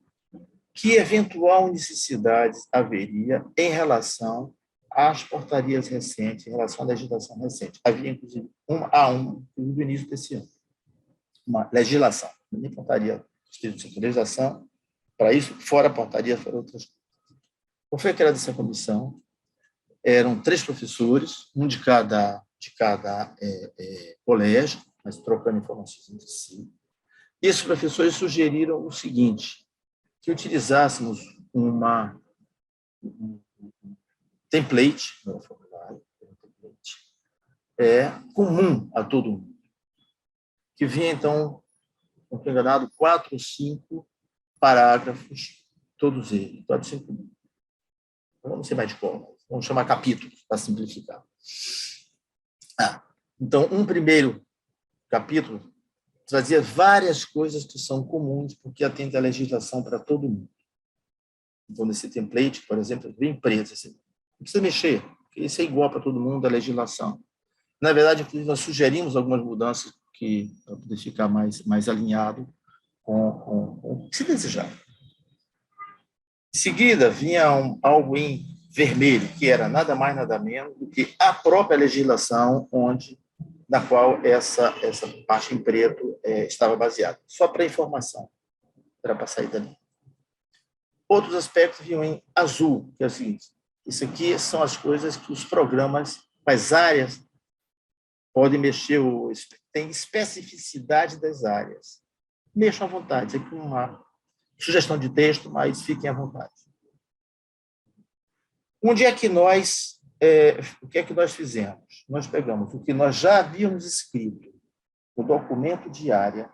que eventual necessidade haveria em relação às portarias recentes, em relação à legislação recente. Havia, inclusive, no início desse ano, uma legislação, nem portaria, legislação, para isso, fora a portaria, fora outras coisas. Então, foi criada essa comissão, eram 3 professores, um de cada colégio, mas trocando informações entre si. E esses professores sugeriram o seguinte: que utilizássemos um template, no formulário, comum a todo mundo, que vinha, então, não estou enganado, 4 ou 5 parágrafos, todos eles, 4 ou 5, vamos ser mais de cor, vamos chamar capítulos, para simplificar. Então, um primeiro capítulo trazia várias coisas que são comuns, porque atende à legislação para todo mundo. Então, nesse template, por exemplo, vem empresa, assim, não precisa mexer, porque isso é igual para todo mundo, a legislação. Na verdade, inclusive, nós sugerimos algumas mudanças para poder ficar mais alinhado com o que se desejava. Em seguida, vinha algo em vermelho, que era nada mais, nada menos do que a própria legislação na qual essa parte em preto estava baseada. Só para informação, era para sair dali. Outros aspectos vinham em azul, que é o seguinte: isso aqui são as coisas que os programas, as áreas Pode mexer, tem especificidade das áreas. Mexam à vontade, aqui uma sugestão de texto, mas fiquem à vontade. Onde é que o que é que nós fizemos? Nós pegamos o que nós já havíamos escrito no documento de área,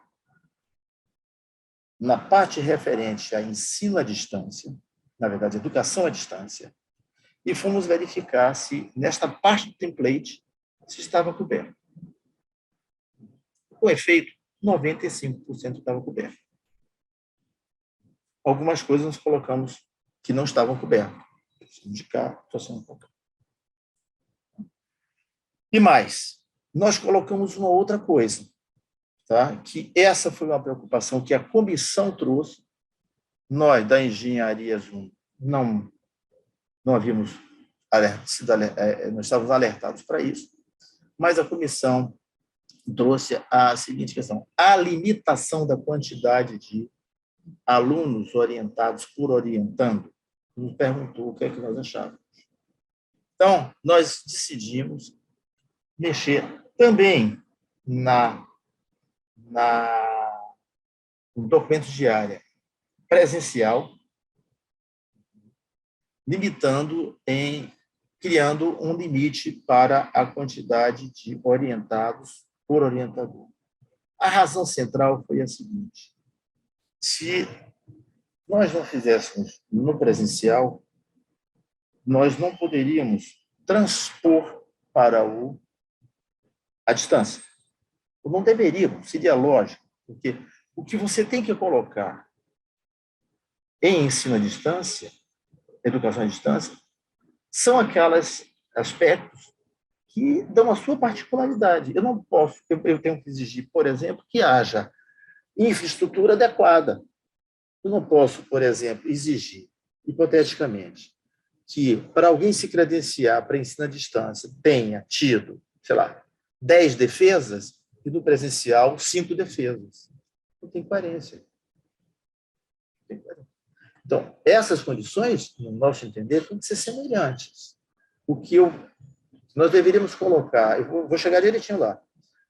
na parte referente a ensino à distância, na verdade, educação à distância, e fomos verificar se, nesta parte do template, se estava coberto. Com efeito, 95% estava coberto. Algumas coisas nós colocamos que não estavam cobertas. Indicar, estou sendo um pouco. E mais, nós colocamos uma outra coisa, tá? Que essa foi uma preocupação que a comissão trouxe. Nós, da Engenharia Zoom, não havíamos não estávamos alertados para isso, mas a comissão trouxe a seguinte questão: a limitação da quantidade de alunos orientados por orientando. Nos perguntou o que é que nós achávamos. Então, nós decidimos mexer também no documento de área presencial, criando um limite para a quantidade de orientados por orientador. A razão central foi a seguinte: se nós não fizéssemos no presencial, nós não poderíamos transpor para a distância. Não deveríamos, seria lógico, porque o que você tem que colocar em ensino à distância, educação à distância, são aqueles aspectos que dão a sua particularidade. Eu não posso, eu tenho que exigir, por exemplo, que haja infraestrutura adequada. Eu não posso, por exemplo, exigir, hipoteticamente, que para alguém se credenciar para ensino à distância tenha tido, sei lá, 10 defesas e no presencial 5 defesas. Não tem coerência. Então, essas condições, no nosso entender, têm que ser semelhantes. Nós deveríamos colocar, eu vou chegar direitinho lá,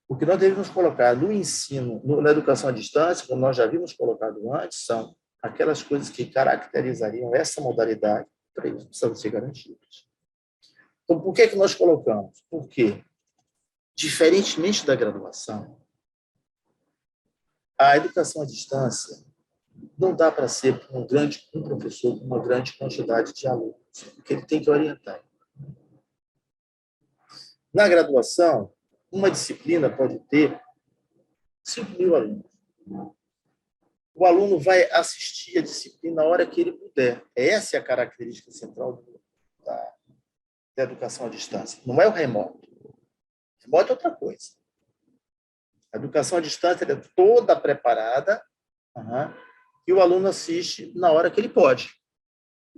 o que nós deveríamos colocar no ensino, na educação à distância, como nós já havíamos colocado antes, são aquelas coisas que caracterizariam essa modalidade, para eles precisam ser garantidas. Então, por que nós colocamos? Porque, diferentemente da graduação, a educação à distância não dá para ser um professor com uma grande quantidade de alunos, porque ele tem que orientar. Na graduação, uma disciplina pode ter 5.000 alunos. O aluno vai assistir a disciplina na hora que ele puder. Essa é a característica central da educação à distância. Não é o remoto. O remoto é outra coisa. A educação à distância é toda preparada, e o aluno assiste na hora que ele pode.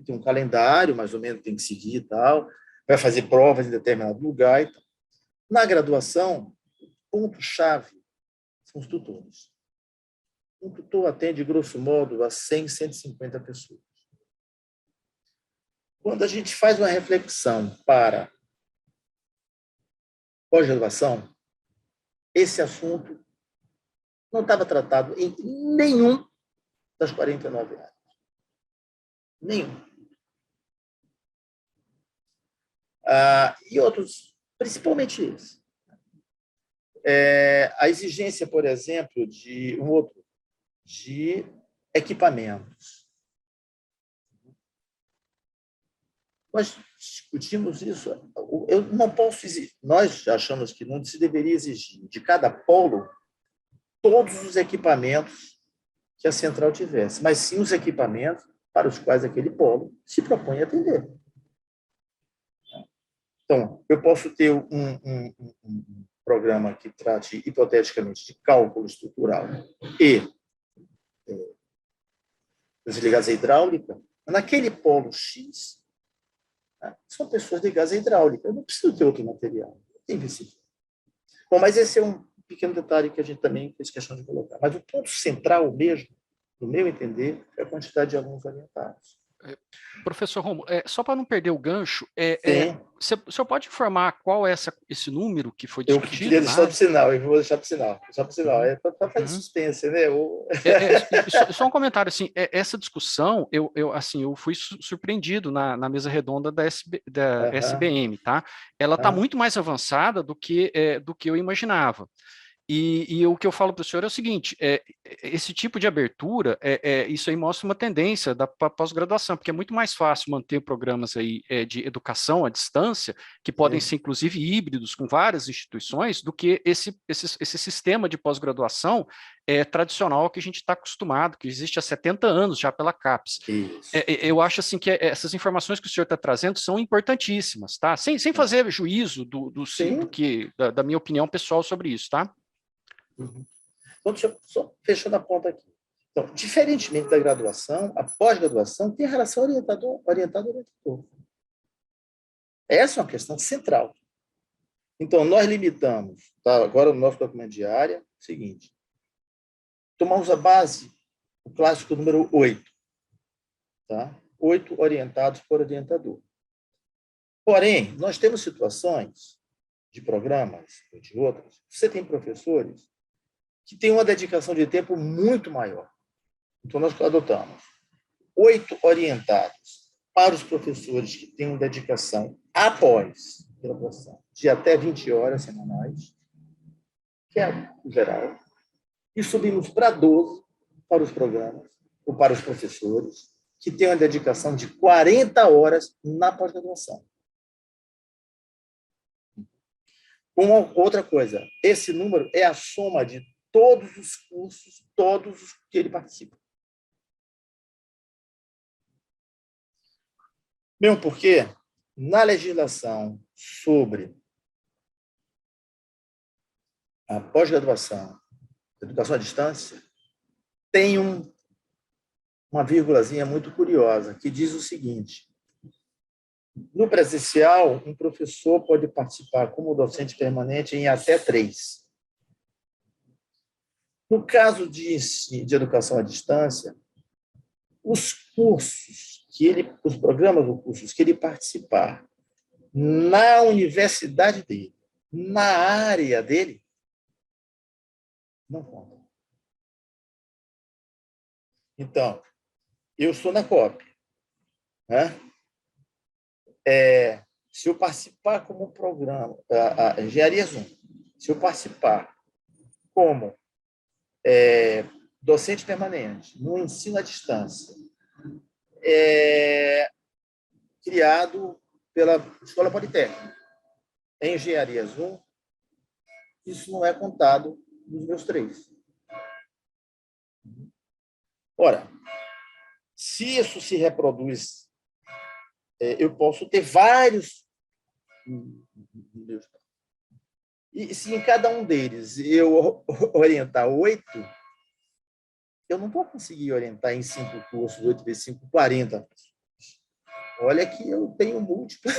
Tem um calendário, mais ou menos, tem que seguir e tal, vai fazer provas em determinado lugar. E tal. Na graduação, o ponto-chave são os tutores. Um tutor atende, grosso modo, a 100, 150 pessoas. Quando a gente faz uma reflexão para pós-graduação, esse assunto não estava tratado em nenhum das 49 áreas. Nenhum. E outros, principalmente esse. A exigência, por exemplo, de equipamentos. Nós discutimos isso. Eu não posso exigir. Nós achamos que não se deveria exigir de cada polo todos os equipamentos que a central tivesse, mas sim os equipamentos para os quais aquele polo se propõe a atender. Então, eu posso ter um programa que trate, hipoteticamente, de cálculo estrutural e os ligados à hidráulica. Naquele polo X, são pessoas ligadas à hidráulica. Eu não preciso ter outro material. Tem vice. Bom, mas esse é um pequeno detalhe que a gente também fez questão de colocar. Mas o ponto central mesmo, no meu entender, é a quantidade de alunos orientados. Professor Romulo, só para não perder o gancho, Sim. o senhor pode informar qual é esse número que foi Eu discutido? queria deixar para o sinal, eu vou deixar para o sinal. É para fazer suspense, né? Só um comentário, assim, essa discussão, assim, eu fui surpreendido na mesa redonda da SBM, tá? Ela está muito mais avançada do que eu imaginava. E o que eu falo para o senhor é o seguinte, esse tipo de abertura, isso aí mostra uma tendência da pós-graduação, porque é muito mais fácil manter programas aí de educação à distância, que podem ser inclusive híbridos com várias instituições, do que esse sistema de pós-graduação tradicional que a gente está acostumado, que existe há 70 anos já pela CAPES. Eu acho assim que essas informações que o senhor está trazendo são importantíssimas, tá? Sem fazer juízo da minha opinião pessoal sobre isso, tá? Então, deixa eu só fechando a ponta aqui. Então, diferentemente da graduação, a pós-graduação tem a relação orientador-orientador. Essa é uma questão central. Então, nós limitamos, tá? Agora no nosso documento de área, é o seguinte, tomamos a base, o clássico número 8, tá? 8 orientados por orientador. Porém, nós temos situações de programas ou de outras, você tem professores que têm uma dedicação de tempo muito maior. Então, nós adotamos 8 orientados para os professores que têm uma dedicação após graduação de até 20 horas semanais, que é o geral, e subimos para 12 para os programas, ou para os professores, que têm uma dedicação de 40 horas na pós-graduação. Uma outra coisa, esse número é a soma de todos os cursos, todos os que ele participa. Mesmo porque, na legislação sobre a pós-graduação, educação à distância, tem uma vírgulazinha muito curiosa, que diz o seguinte: no presencial, um professor pode participar como docente permanente em até 3. No caso de educação à distância, os cursos os programas ou cursos que ele participar na universidade dele, na área dele, não contam. Então, eu estou na COP, né? Se eu participar como programa, a Engenharia Zoom, se eu participar como docente permanente no ensino à distância, criado pela Escola Politécnica, em Engenharia Zoom, isso não é contado nos meus 3. Ora, se isso se reproduz, eu posso ter vários. E se em cada um deles eu orientar 8, eu não vou conseguir orientar em 5 cursos, 8 vezes 5, 40. Olha que eu tenho múltiplos.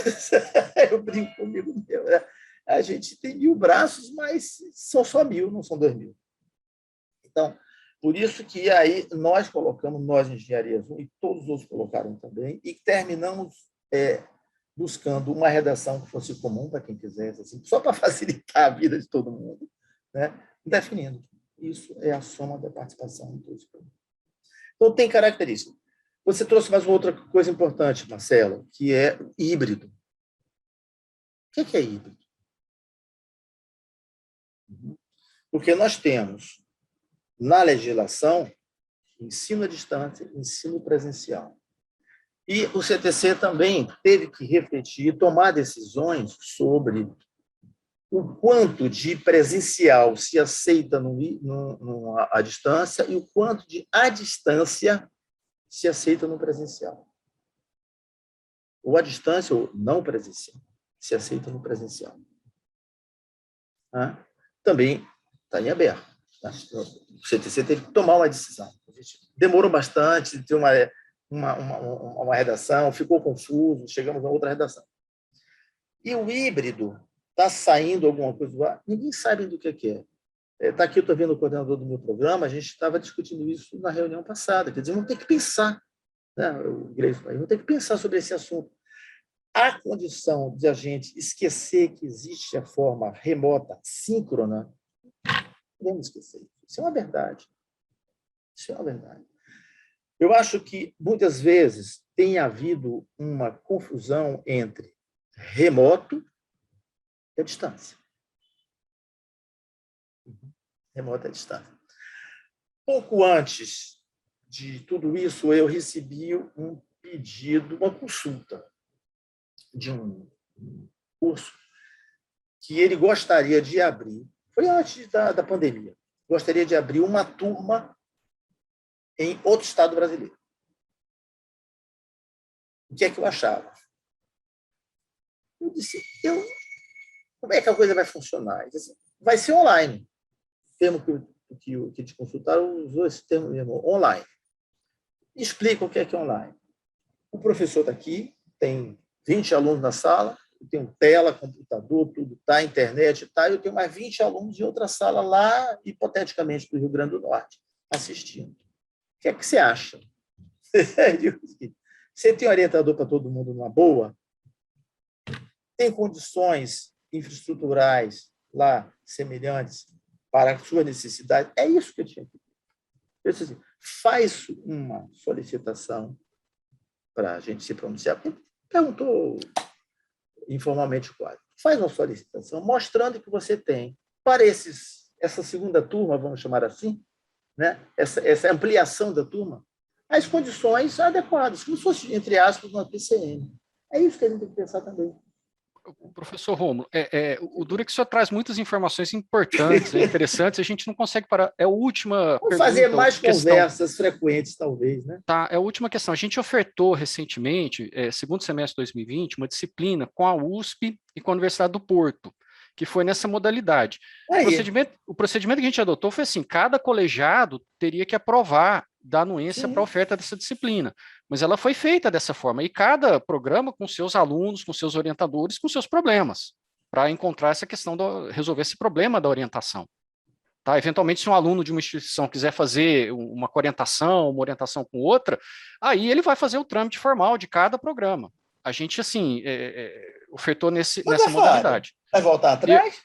Eu brinco comigo mesmo, né? A gente tem 1000 braços, mas são só 1000, não são 2000. Então, por isso que aí nós colocamos, nós, Engenharia Zoom, e todos os outros colocaram também, e terminamos buscando uma redação que fosse comum para quem quisesse, assim, só para facilitar a vida de todo mundo, né? Definindo. Isso é a soma da participação em todos os programas. Então, tem características. Você trouxe mais uma outra coisa importante, Marcelo, que é híbrido. O que é híbrido? Porque nós temos, na legislação, ensino à distância, ensino presencial. E o CTC também teve que refletir e tomar decisões sobre o quanto de presencial se aceita à distância e o quanto de à distância se aceita no presencial. Ou à distância ou não presencial se aceita no presencial. Também está em aberto. O CTC teve que tomar uma decisão. Demorou bastante de ter uma redação, ficou confuso, chegamos a outra redação. E o híbrido, está saindo alguma coisa do ar, ninguém sabe do que é. Está aqui, eu estou vendo o coordenador do meu programa, a gente estava discutindo isso na reunião passada, quer dizer, vamos ter que pensar né? O Gleison, vamos ter que pensar sobre esse assunto. Há condição de a gente esquecer que existe a forma remota, síncrona? Podemos esquecer. Isso é uma verdade. Isso é uma verdade. Eu acho que, muitas vezes, tem havido uma confusão entre remoto e a distância. Remoto e a distância. Pouco antes de tudo isso, eu recebi um pedido, uma consulta de um curso que ele gostaria de abrir, foi antes da pandemia, gostaria de abrir uma turma em outro estado brasileiro. O que é que eu achava? Eu disse, como é que a coisa vai funcionar? Disse, vai ser online. O termo que te consultaram usou esse termo mesmo, online. Explica o que é online. O professor está aqui, tem 20 alunos na sala, eu tenho tela, computador, tudo está, internet está, eu tenho mais 20 alunos em outra sala lá, hipoteticamente, do Rio Grande do Norte, assistindo. O que é que você acha? Você tem orientador para todo mundo numa boa? Tem condições infraestruturais lá semelhantes para a sua necessidade? É isso que eu tinha que dizer. Eu disse assim, faz uma solicitação para a gente se pronunciar. Perguntou informalmente quase. Faz uma solicitação mostrando que você tem para essa segunda turma, vamos chamar assim, né? essa ampliação da turma, as condições adequadas, como se fosse, entre aspas, uma PCM. É isso que a gente tem que pensar também. Professor Rômulo, o duro é que o senhor traz muitas informações importantes, interessantes, a gente não consegue parar. É a última Vamos pergunta, fazer mais questão. conversas frequentes, talvez, né? Tá, é a última questão. A gente ofertou recentemente, segundo semestre de 2020, uma disciplina com a USP e com a Universidade do Porto, que foi nessa modalidade. O procedimento que a gente adotou foi assim: cada colegiado teria que aprovar da anuência para a oferta dessa disciplina. Mas ela foi feita dessa forma, e cada programa com seus alunos, com seus orientadores, com seus problemas, para encontrar essa questão, resolver esse problema da orientação. Tá? Eventualmente, se um aluno de uma instituição quiser fazer uma orientação com outra, aí ele vai fazer o trâmite formal de cada programa. A gente, assim, ofertou nessa modalidade. Vai voltar atrás?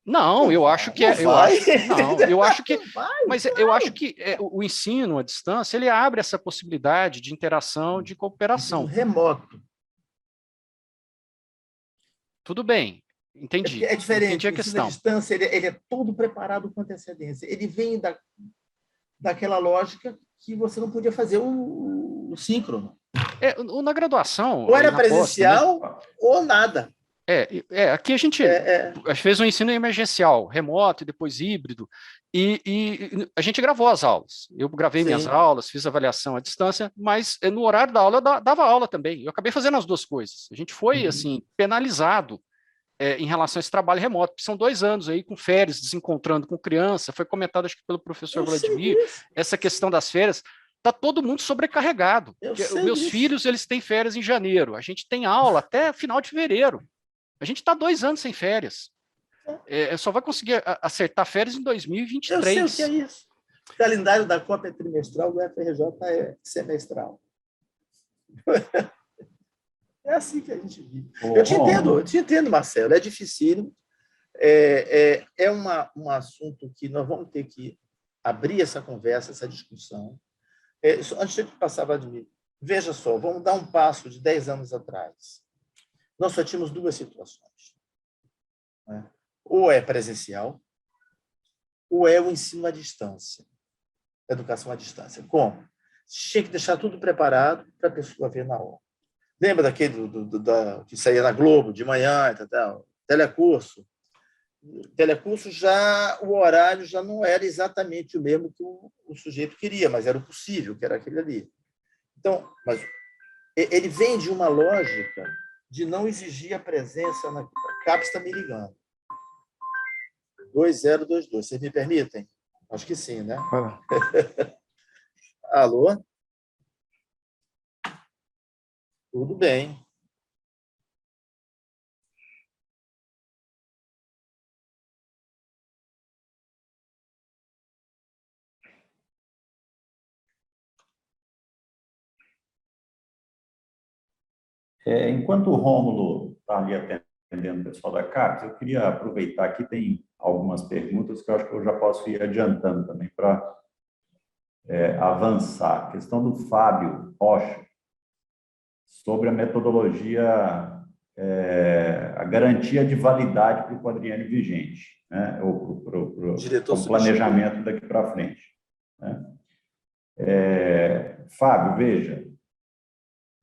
Não, eu acho que eu acho que o ensino à distância ele abre essa possibilidade de interação, de cooperação. Remoto. Tudo bem, entendi. É diferente. Entendi a questão. A distância ele é todo preparado com antecedência. Ele vem daquela lógica que você não podia fazer o síncrono. Na graduação. Ou era presencial ou nada. Aqui a gente fez um ensino emergencial, remoto e depois híbrido, e a gente gravou as aulas. Eu gravei minhas aulas, fiz avaliação à distância, mas no horário da aula eu dava aula também. Eu acabei fazendo as duas coisas. A gente foi assim penalizado em relação a esse trabalho remoto, porque são 2 anos aí com férias, desencontrando com criança. Foi comentado, acho que pelo professor Vladimir, essa questão das férias. Está todo mundo sobrecarregado. Meus filhos eles têm férias em janeiro, a gente tem aula até final de fevereiro. A gente está 2 anos sem férias. Só vai conseguir acertar férias em 2023. Eu sei o que é isso. O calendário da Copa é trimestral, do FRJ é semestral. É assim que a gente vive. Eu te entendo, Marcelo. É difícil. É um assunto que nós vamos ter que abrir essa conversa, essa discussão. Antes de passar, Vladimir, veja só, vamos dar um passo de 10 anos atrás. Nós só tínhamos 2 situações. Né? Ou é presencial, ou é o ensino à distância, educação à distância. Como? Tinha que deixar tudo preparado para a pessoa ver na hora. Lembra daquele que saía na Globo de manhã, telecurso? Telecurso o horário já não era exatamente o mesmo que o sujeito queria, mas era o possível, que era aquele ali. Então, mas ele vem de uma lógica de não exigir a presença na CAPES está me ligando. 2022. Vocês me permitem? Acho que sim, né? Alô? Tudo bem. Enquanto o Rômulo está ali atendendo o pessoal da CAPES, eu queria aproveitar que tem algumas perguntas que eu acho que eu já posso ir adiantando também para avançar. A questão do Fábio Rocha, sobre a metodologia, a garantia de validade para o quadriênio vigente, né? Ou para o planejamento daqui para frente. Né? Fábio, veja,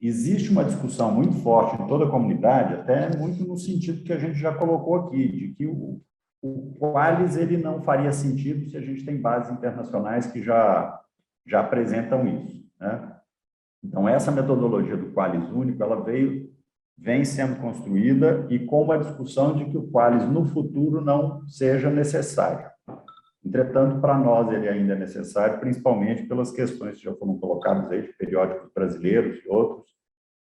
existe uma discussão muito forte em toda a comunidade, até muito no sentido que a gente já colocou aqui, de que o Qualis ele não faria sentido se a gente tem bases internacionais que já apresentam isso. Né? Então, essa metodologia do Qualis único, ela vem sendo construída e com uma discussão de que o Qualis no futuro não seja necessário. Entretanto, para nós ele ainda é necessário, principalmente pelas questões que já foram colocadas aí de periódicos brasileiros e outros,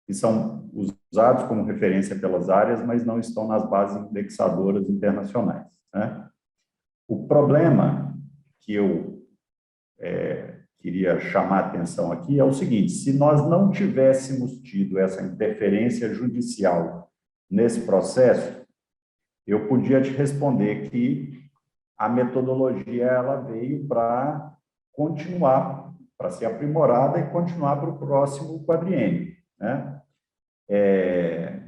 que são usados como referência pelas áreas, mas não estão nas bases indexadoras internacionais. Né? O problema que eu queria chamar a atenção aqui é o seguinte: se nós não tivéssemos tido essa interferência judicial nesse processo, eu podia te responder que a metodologia ela veio para continuar, para ser aprimorada e continuar para o próximo quadriênio. Né?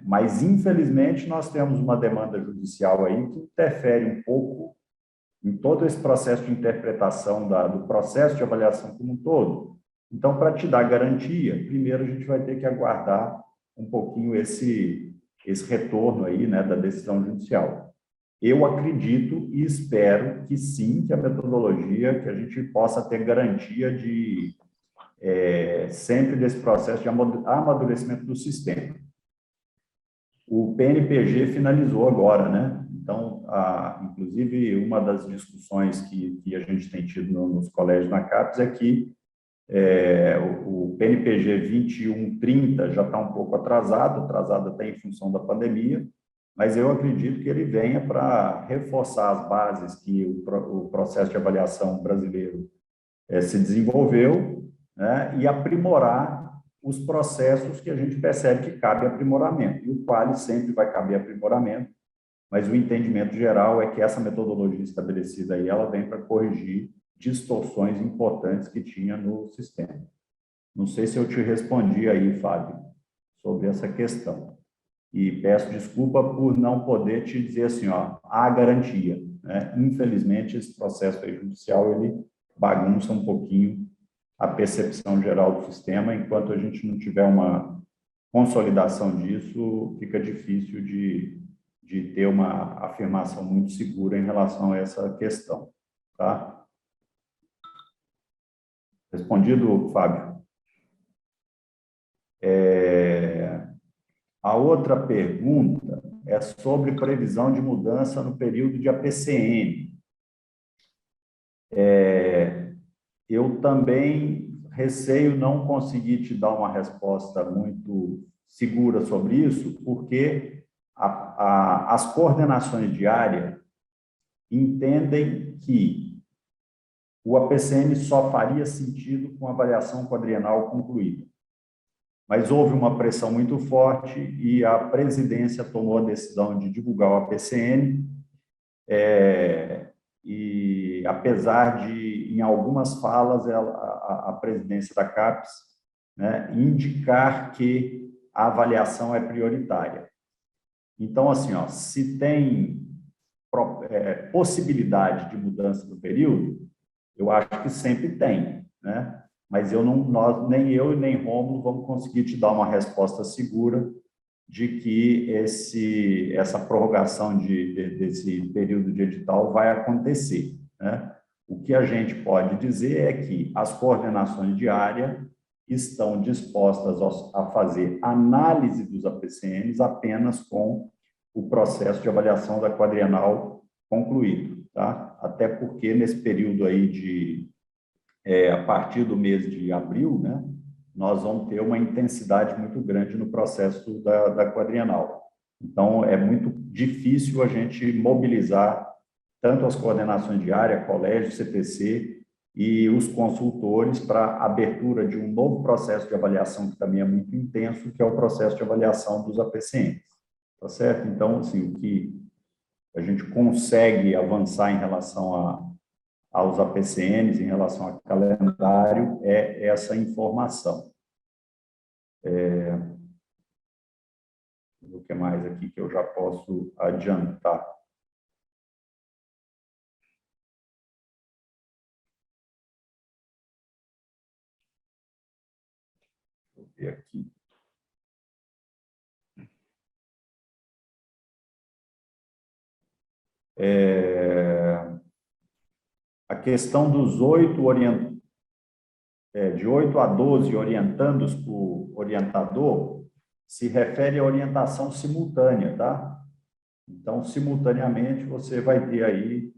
Mas, infelizmente, nós temos uma demanda judicial aí que interfere um pouco em todo esse processo de interpretação do processo de avaliação como um todo. Então, para te dar garantia, primeiro a gente vai ter que aguardar um pouquinho esse retorno aí, né, da decisão judicial. Eu acredito e espero que sim, que a metodologia, que a gente possa ter garantia de sempre desse processo de amadurecimento do sistema. O PNPG finalizou agora, né? Então, inclusive, uma das discussões que a gente tem tido nos colégios na CAPES é que o PNPG 2130 já está um pouco atrasado até em função da pandemia, mas eu acredito que ele venha para reforçar as bases que o processo de avaliação brasileiro se desenvolveu, né, e aprimorar os processos que a gente percebe que cabe aprimoramento. E o Qualis sempre vai caber aprimoramento, mas o entendimento geral é que essa metodologia estabelecida aí, ela vem para corrigir distorções importantes que tinha no sistema. Não sei se eu te respondi aí, Fábio, sobre essa questão. E peço desculpa por não poder te dizer assim, ó, há garantia. Né? Infelizmente, esse processo aí judicial, ele bagunça um pouquinho a percepção geral do sistema. Enquanto a gente não tiver uma consolidação disso, fica difícil de ter uma afirmação muito segura em relação a essa questão. Tá? Respondido, Fábio? A outra pergunta é sobre previsão de mudança no período de APCN. Eu também receio não conseguir te dar uma resposta muito segura sobre isso, porque as coordenações de área entendem que o APCN só faria sentido com avaliação quadrienal concluída. Mas houve uma pressão muito forte e a presidência tomou a decisão de divulgar o APCN, e apesar de, em algumas falas, a presidência da CAPES, né, indicar que a avaliação é prioritária. Então, assim, ó, se tem possibilidade de mudança do período, eu acho que sempre tem, né? Mas nem eu e nem Rômulo vamos conseguir te dar uma resposta segura de que essa prorrogação desse período de edital vai acontecer. Né? O que a gente pode dizer é que as coordenações de área estão dispostas a fazer análise dos APCNs apenas com o processo de avaliação da quadrienal concluído. Tá? Até porque nesse período aí a partir do mês de abril, né, nós vamos ter uma intensidade muito grande no processo da quadrienal. Então, é muito difícil a gente mobilizar tanto as coordenações de área, colégio, CTC, e os consultores para a abertura de um novo processo de avaliação, que também é muito intenso, que é o processo de avaliação dos APCNs. Tá certo? Então, assim, o que a gente consegue avançar em relação aos APCNs, em relação ao calendário, é essa informação. O que mais aqui que eu já posso adiantar? Deixa eu ver aqui. A questão dos 8 de 8 a 12 orientandos por orientador se refere à orientação simultânea, tá? Então, simultaneamente, você vai ter aí,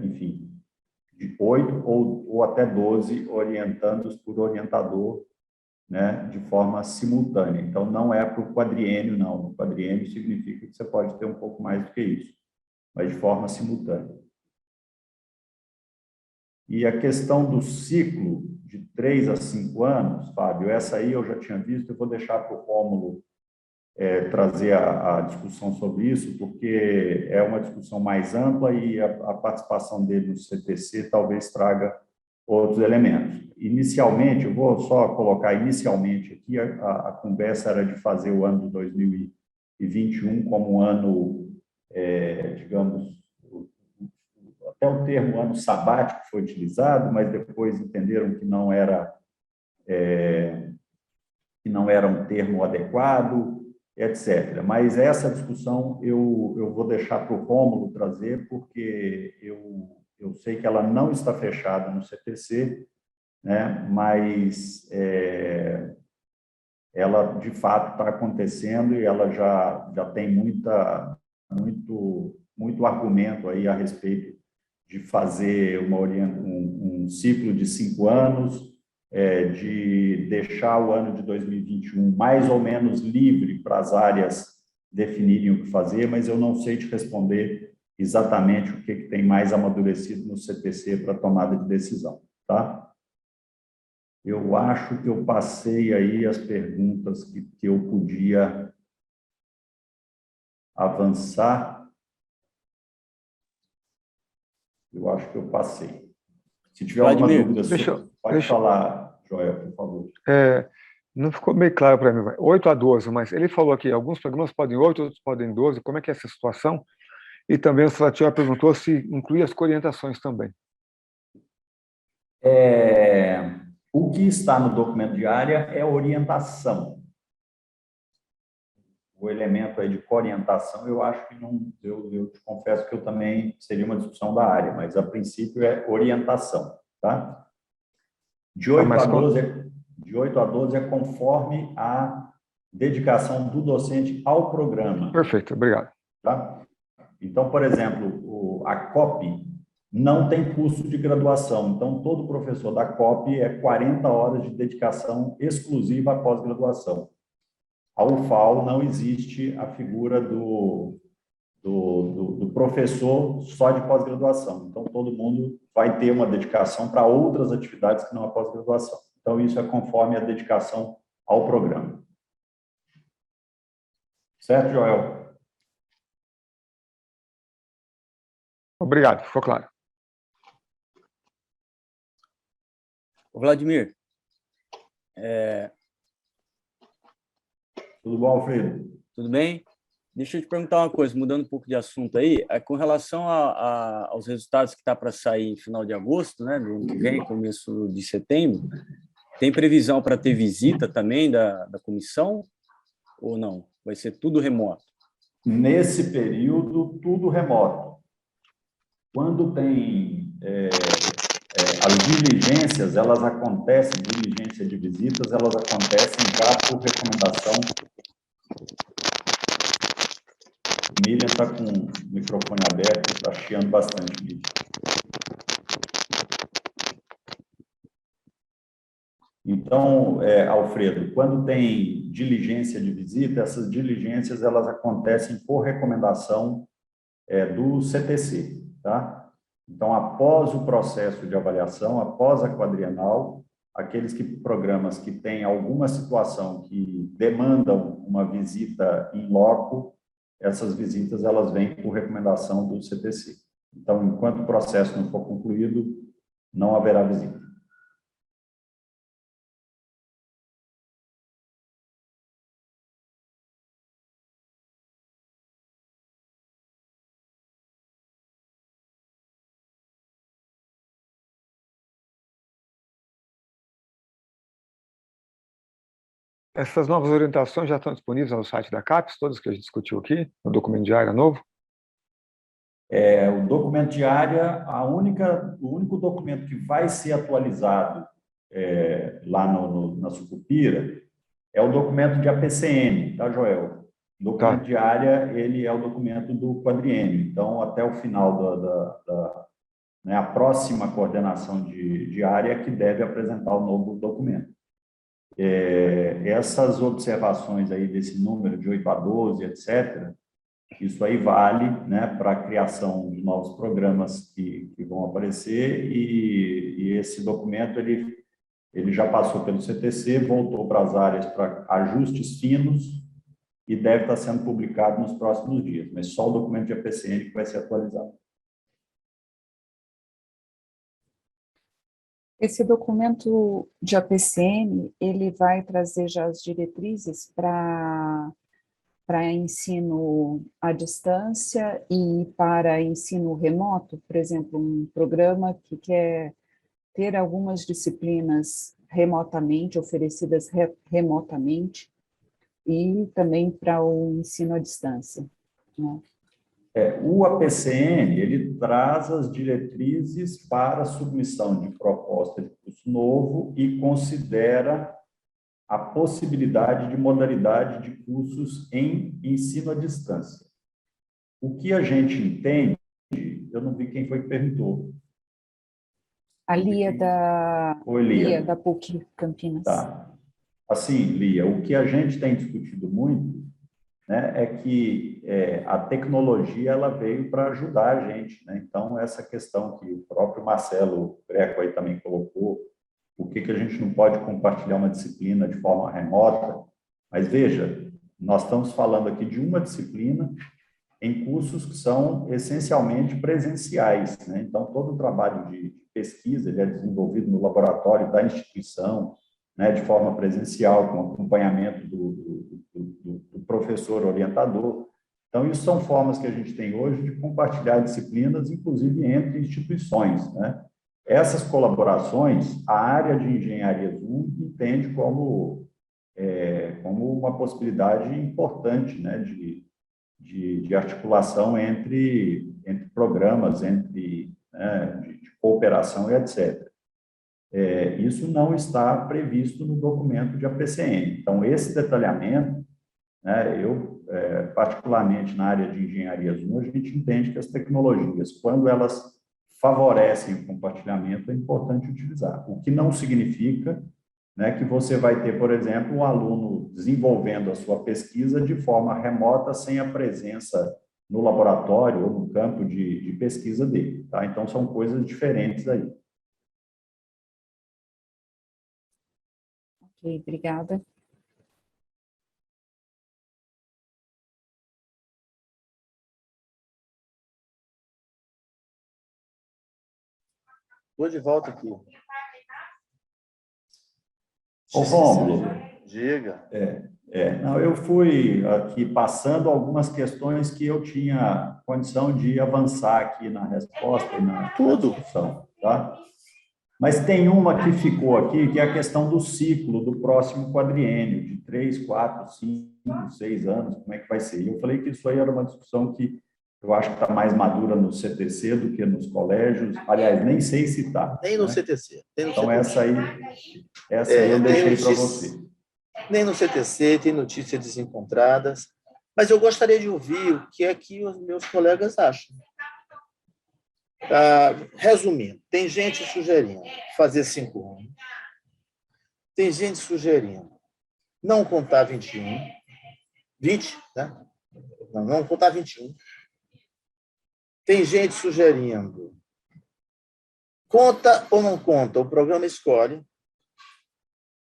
enfim, de 8 ou até 12 orientandos por orientador, né, de forma simultânea. Então, não é para o quadriênio, não. O quadriênio significa que você pode ter um pouco mais do que isso, mas de forma simultânea. E a questão do ciclo de 3 a 5 anos, Fábio, essa aí eu já tinha visto, eu vou deixar para o Rômulo trazer a discussão sobre isso, porque é uma discussão mais ampla e a participação dele no CTC talvez traga outros elementos. Inicialmente, eu vou só colocar inicialmente aqui, a conversa era de fazer o ano de 2021 como um ano, digamos, até o termo ano sabático foi utilizado, mas depois entenderam que não era um termo adequado, etc. Mas essa discussão eu vou deixar para o Rômulo trazer, porque eu sei que ela não está fechada no CTC, né? Mas ela, de fato, está acontecendo e ela já tem muito argumento aí a respeito de fazer um ciclo de 5 anos, de deixar o ano de 2021 mais ou menos livre para as áreas definirem o que fazer, mas eu não sei te responder exatamente o que tem mais amadurecido no CTC para tomada de decisão, tá? Eu acho que eu passei aí as perguntas que eu podia avançar. Eu acho que eu passei. Se tiver alguma dúvida, pode falar, Joel, por favor. Não ficou meio claro para mim. 8 a 12, mas ele falou aqui, alguns programas podem 8, outros podem 12. Como é que é essa situação? E também o Salatiel perguntou se inclui as coorientações também. O que está no documento de área é orientação. O elemento aí de coorientação, eu acho que não... Eu te confesso que eu também seria uma discussão da área, mas a princípio é orientação, tá? De 8 a 12 é conforme a dedicação do docente ao programa. Perfeito, obrigado. Tá? Então, por exemplo, a COP não tem curso de graduação, então todo professor da COP é 40 horas de dedicação exclusiva à pós-graduação. A UFAL não existe a figura do professor só de pós-graduação, então todo mundo vai ter uma dedicação para outras atividades que não a pós-graduação. Então, isso é conforme a dedicação ao programa. Certo, Joel? Obrigado, ficou claro. Vladimir. Tudo bom, Alfredo? Tudo bem? Deixa eu te perguntar uma coisa, mudando um pouco de assunto aí, com relação aos resultados que está para sair em final de agosto, né, do ano que vem, começo de setembro, tem previsão para ter visita também da comissão ou não? Vai ser tudo remoto? Nesse período, tudo remoto. Quando tem as diligências, elas acontecem, diligência de visitas, elas acontecem já por recomendação. O Miriam está com o microfone aberto, está chiando bastante, Miriam. Então, Alfredo, quando tem diligência de visita, essas diligências elas acontecem por recomendação do CTC, tá? Então, após o processo de avaliação, após a quadrienal, aqueles programas que têm alguma situação que demandam uma visita in loco, essas visitas elas vêm por recomendação do CTC. Então, enquanto o processo não for concluído, não haverá visita. Essas novas orientações já estão disponíveis no site da CAPES, todas que a gente discutiu aqui, no documento de área novo? O documento de área, o único documento que vai ser atualizado lá na Sucupira é o documento de APCN, tá, Joel? O documento de área, ele é o documento do quadriênio. Então, até o final a próxima coordenação de área que deve apresentar o novo documento. Essas observações aí desse número de 8 a 12, etc., isso aí vale, né, para a criação de novos programas que vão aparecer, e esse documento ele já passou pelo CTC, voltou para as áreas para ajustes finos e deve estar sendo publicado nos próximos dias, mas só o documento de APCN que vai ser atualizado. Esse documento de APCN, ele vai trazer já as diretrizes para ensino à distância e para ensino remoto, por exemplo, um programa que quer ter algumas disciplinas remotamente, oferecidas remotamente, e também para o ensino à distância, né? O APCN, ele traz as diretrizes para a submissão de proposta de curso novo e considera a possibilidade de modalidade de cursos em ensino à distância. O que a gente entende, eu não vi quem foi que perguntou. A Lia da PUC Campinas. Tá. Assim, Lia, o que a gente tem discutido muito, né, é que a tecnologia ela veio para ajudar a gente, né? Então, essa questão que o próprio Marcelo Greco aí também colocou, por que a gente não pode compartilhar uma disciplina de forma remota? Mas veja, nós estamos falando aqui de uma disciplina em cursos que são essencialmente presenciais, né? Então, todo o trabalho de pesquisa ele é desenvolvido no laboratório da instituição, né, de forma presencial, com acompanhamento do professor orientador. Então, isso são formas que a gente tem hoje de compartilhar disciplinas, inclusive entre instituições, né? Essas colaborações, a área de engenharia Zoom entende como uma possibilidade importante, né, de articulação entre programas, de cooperação e etc. Isso não está previsto no documento de APCN. Então, esse detalhamento, né, particularmente na área de engenharia Zoom, a gente entende que as tecnologias, quando elas favorecem o compartilhamento, é importante utilizar. O que não significa, né, que você vai ter, por exemplo, um aluno desenvolvendo a sua pesquisa de forma remota, sem a presença no laboratório ou no campo de pesquisa dele. Tá? Então, são coisas diferentes aí. Ok, obrigada. Estou de volta aqui. Ô, Rômulo. Diga. Não, eu fui aqui passando algumas questões que eu tinha condição de avançar aqui na resposta e na discussão, tá? Mas tem uma que ficou aqui, que é a questão do ciclo do próximo quadriênio, de 3, 4, 5, 6 anos, como é que vai ser? E eu falei que isso aí era uma discussão que eu acho que está mais madura no CTC do que nos colégios. Aliás, nem sei se está. Nem no CTC. Então, essa aí eu deixei para você. Nem no CTC, tem notícias desencontradas. Mas eu gostaria de ouvir o que é que os meus colegas acham. Resumindo, tem gente sugerindo fazer 5 anos. Tem gente sugerindo não contar 20, né? Não contar 21. Tem gente sugerindo Conta ou não conta? O programa escolhe.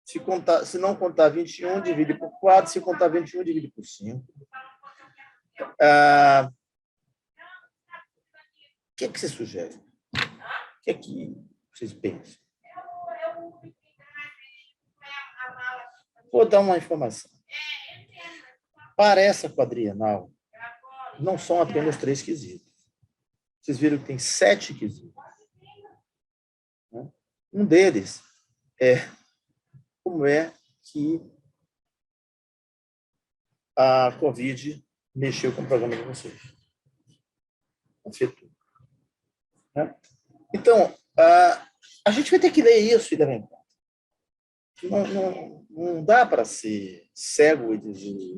Se não contar 21, divide por 4. Se contar 21, divide por 5. O que é que você sugere? O que é que vocês pensam? Vou dar uma informação. Para essa quadrienal, não são apenas 3 quesitos. Vocês viram que tem 7 quesitos. Um deles é como é que a Covid mexeu com o programa de vocês. Afetou. Então, a gente vai ter que ler isso e levar em conta. Não dá para ser cego e dizer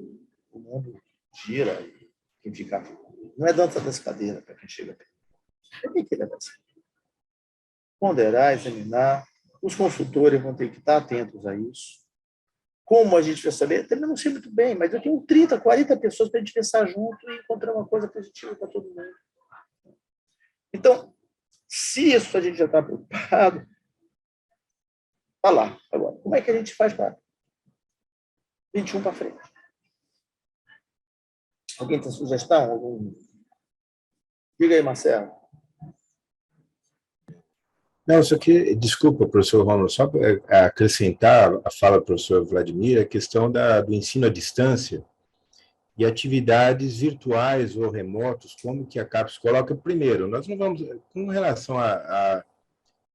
o mundo gira e quem fica... Não é dança das cadeiras para quem chega perto. Tem que levar assim. Ponderar, examinar. Os consultores vão ter que estar atentos a isso. Como a gente vai saber? Também não sei muito bem, mas eu tenho 30, 40 pessoas para a gente pensar junto e encontrar uma coisa positiva para todo mundo. Então, se isso a gente já está preocupado, está lá. Agora, como é que a gente faz para 21 para frente? Alguém tem sugestão? Diga aí, Marcelo. Não, só que, desculpa, professor Ronald, só para acrescentar a fala do professor Vladimir, a questão do ensino à distância e atividades virtuais ou remotos, como que a CAPES coloca. Primeiro, nós não vamos, com relação à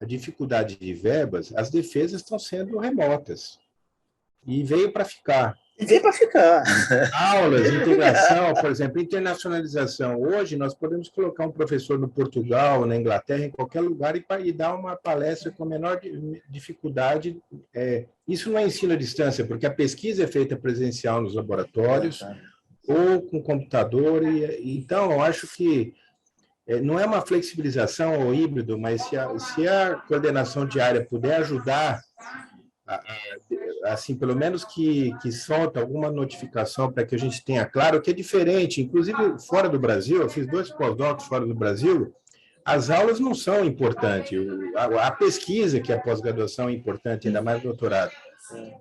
dificuldade de verbas, as defesas estão sendo remotas, e veio para ficar. E veio para ficar. Aulas, integração, por exemplo, internacionalização. Hoje, nós podemos colocar um professor no Portugal, na Inglaterra, em qualquer lugar, e dar uma palestra com a menor dificuldade. Isso não é ensino à distância, porque a pesquisa é feita presencial nos laboratórios, ou com computador. Então, eu acho que não é uma flexibilização ou híbrido, mas se a coordenação diária puder ajudar, assim, pelo menos que solta alguma notificação para que a gente tenha claro que é diferente, inclusive fora do Brasil, eu fiz 2 pós-docs fora do Brasil, as aulas não são importantes, a pesquisa que é a pós-graduação é importante, ainda mais doutorado.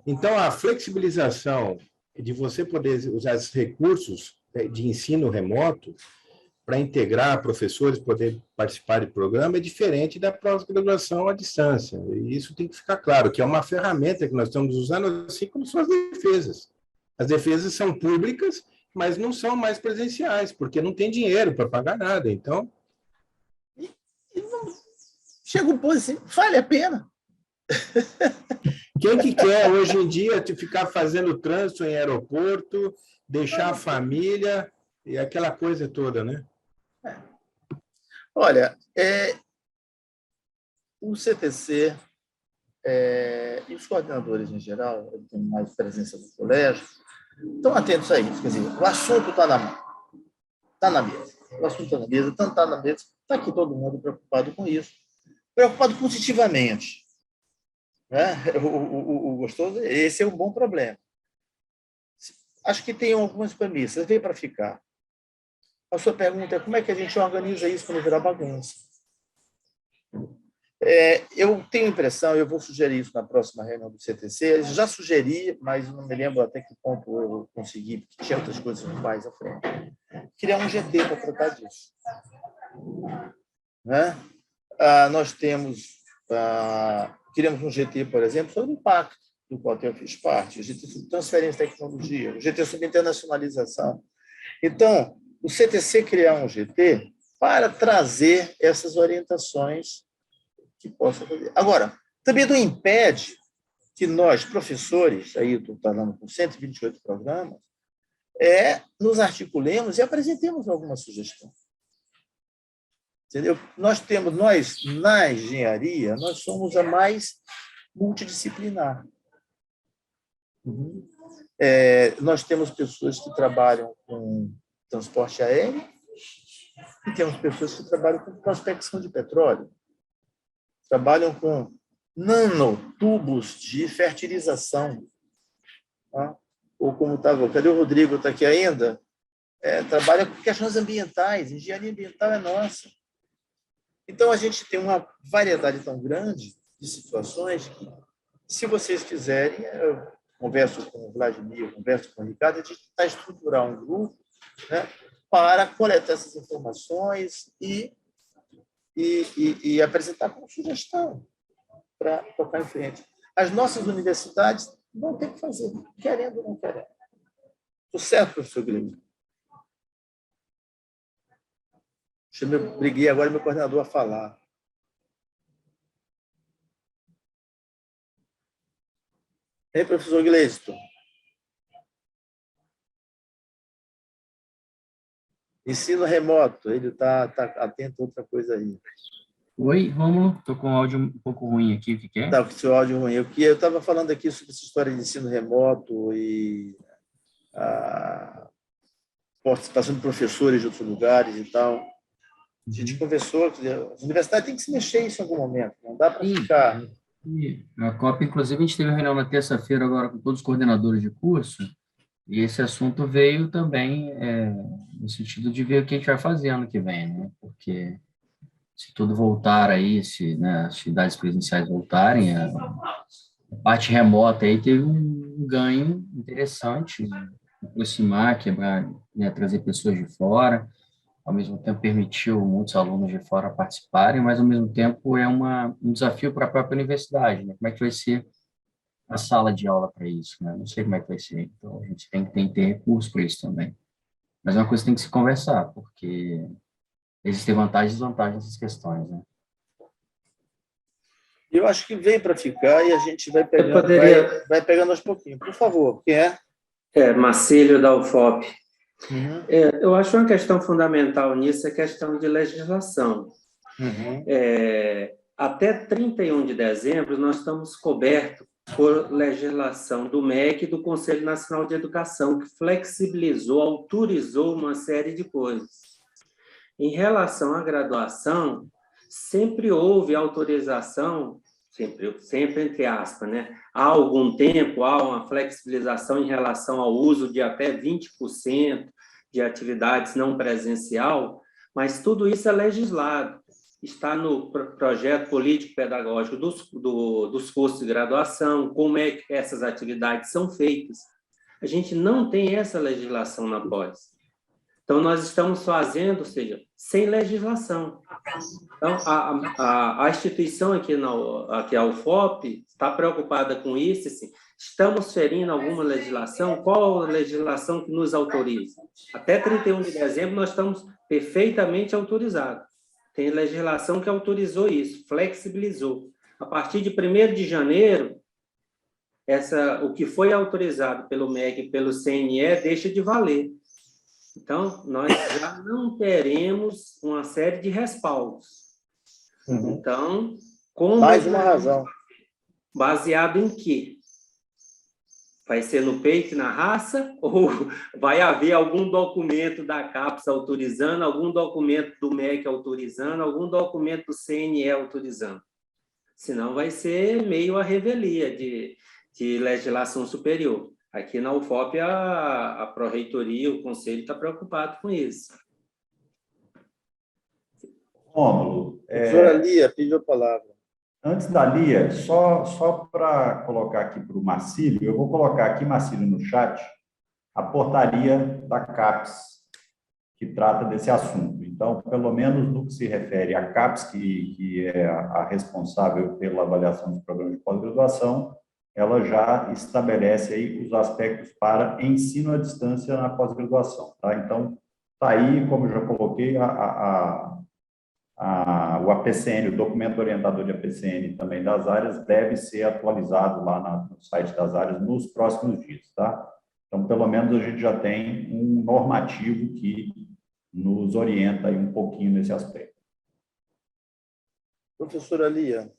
Então, a flexibilização de você poder usar esses recursos de ensino remoto para integrar professores, poder participar de programa, é diferente da pós-graduação à distância. E isso tem que ficar claro, que é uma ferramenta que nós estamos usando, assim como são as defesas. As defesas são públicas, mas não são mais presenciais, porque não tem dinheiro para pagar nada. Então, chega um ponto assim, vale a pena. Quem que quer, hoje em dia, ficar fazendo trânsito em aeroporto, deixar a família e aquela coisa toda, né? Olha, o CTC e os coordenadores em geral, tem mais presença do colégio, estão atentos a isso. Quer dizer, o assunto está na mão, está na mesa. O assunto está na mesa, tanto está na mesa, está aqui todo mundo preocupado com isso, preocupado positivamente. Né? O gostoso, esse é um bom problema. Acho que tem algumas premissas, veio para ficar. A sua pergunta é como é que a gente organiza isso para não virar bagunça? Eu tenho a impressão, eu vou sugerir isso na próxima reunião do CTC, eu já sugeri, mas não me lembro até que ponto eu consegui, porque tinha outras coisas mais à frente. Criar um GT para tratar disso. Né? Nós criamos um GT, por exemplo, sobre o impacto, do qual eu fiz parte, o GT sobre transferência de tecnologia, o GT sobre internacionalização. Então, o CTC criar um GT para trazer essas orientações que possam fazer. Agora, também não impede que nós, professores, aí estou falando com 128 programas, nos articulemos e apresentemos alguma sugestão. Entendeu? Nós, na engenharia, nós somos a mais multidisciplinar. Nós temos pessoas que trabalham com transporte aéreo e temos pessoas que trabalham com prospecção de petróleo, trabalham com nanotubos de fertilização. Tá? Ou como estava, cadê o Rodrigo? Está aqui ainda? Trabalha com questões ambientais, engenharia ambiental é nossa. Então, a gente tem uma variedade tão grande de situações que, se vocês quiserem, eu converso com o Vladimir, eu converso com o Ricardo, a gente está estruturar um grupo, né, para coletar essas informações e apresentar como sugestão para tocar em frente. As nossas universidades vão ter que fazer, querendo ou não querendo. Estou certo, professor Guilherme? Briguei agora meu coordenador a falar. Ei, professor Gleison. Ensino remoto, ele está atento a outra coisa aí. Oi, Rômulo, estou com o áudio um pouco ruim aqui, o que é? Está com o seu áudio ruim. Eu estava falando aqui sobre essa história de ensino remoto e a participação de professores de outros lugares e tal. A gente conversou, as universidades têm que se mexer isso em algum momento, não dá para ficar... E a COP, inclusive, a gente teve uma reunião na terça-feira agora com todos os coordenadores de curso, e esse assunto veio também no sentido de ver o que a gente vai fazer ano que vem, né? Porque se tudo voltar aí, se, né, as atividades presenciais voltarem, a parte remota aí teve um ganho interessante, aproximar, quebrar, né, trazer pessoas de fora, ao mesmo tempo permitiu muitos alunos de fora participarem, mas ao mesmo tempo é um desafio para a própria universidade, né? Como é que vai ser a sala de aula para isso, né? Não sei como é que vai ser, então a gente tem que ter recursos para isso também. Mas é uma coisa que tem que se conversar, porque existem vantagens e desvantagens nessas questões, né? Eu acho que veio para ficar e a gente vai pegando, vai pegando aos pouquinhos. Por favor, quem é? Marcílio da UFOP. Uhum. Eu acho uma questão fundamental nisso é a questão de legislação. Uhum. Até 31 de dezembro, nós estamos cobertos por legislação do MEC e do Conselho Nacional de Educação, que flexibilizou, autorizou uma série de coisas. Em relação à graduação, sempre houve autorização, sempre entre aspas, né? Há algum tempo, há uma flexibilização em relação ao uso de até 20% de atividades não presencial, mas tudo isso é legislado, está no projeto político-pedagógico dos cursos de graduação, como é que essas atividades são feitas. A gente não tem essa legislação na pós. Então, nós estamos fazendo, ou seja, sem legislação. Então, a instituição aqui a UFOP está preocupada com isso, assim, estamos ferindo alguma legislação? Qual a legislação que nos autoriza? Até 31 de dezembro, nós estamos perfeitamente autorizados. Tem legislação que autorizou isso, flexibilizou. A partir de 1º de janeiro, o que foi autorizado pelo MEC e pelo CNE deixa de valer. Então, nós já não teremos uma série de respaldos. Uhum. Então, como... Mais uma razão. Baseado em quê? Vai ser no peito e na raça? Ou vai haver algum documento da CAPES autorizando, algum documento do MEC autorizando, algum documento do CNE autorizando? Senão vai ser meio a revelia de legislação superior. Aqui na UFOP, a Pró-Reitoria, o Conselho está preocupado com isso. Rômulo, a professora Lia pediu a palavra. Antes da Lia, só para colocar aqui para o Marcílio, eu vou colocar aqui, Marcílio, no chat, a portaria da CAPES, que trata desse assunto. Então, pelo menos no que se refere à CAPES, que é a responsável pela avaliação dos programas de pós-graduação, ela já estabelece aí os aspectos para ensino à distância na pós-graduação, tá? Então, está aí, como eu já coloquei, o APCN, o documento orientador de APCN também das áreas, deve ser atualizado lá no site das áreas nos próximos dias, tá? Então, pelo menos a gente já tem um normativo que nos orienta aí um pouquinho nesse aspecto. Professora Lia.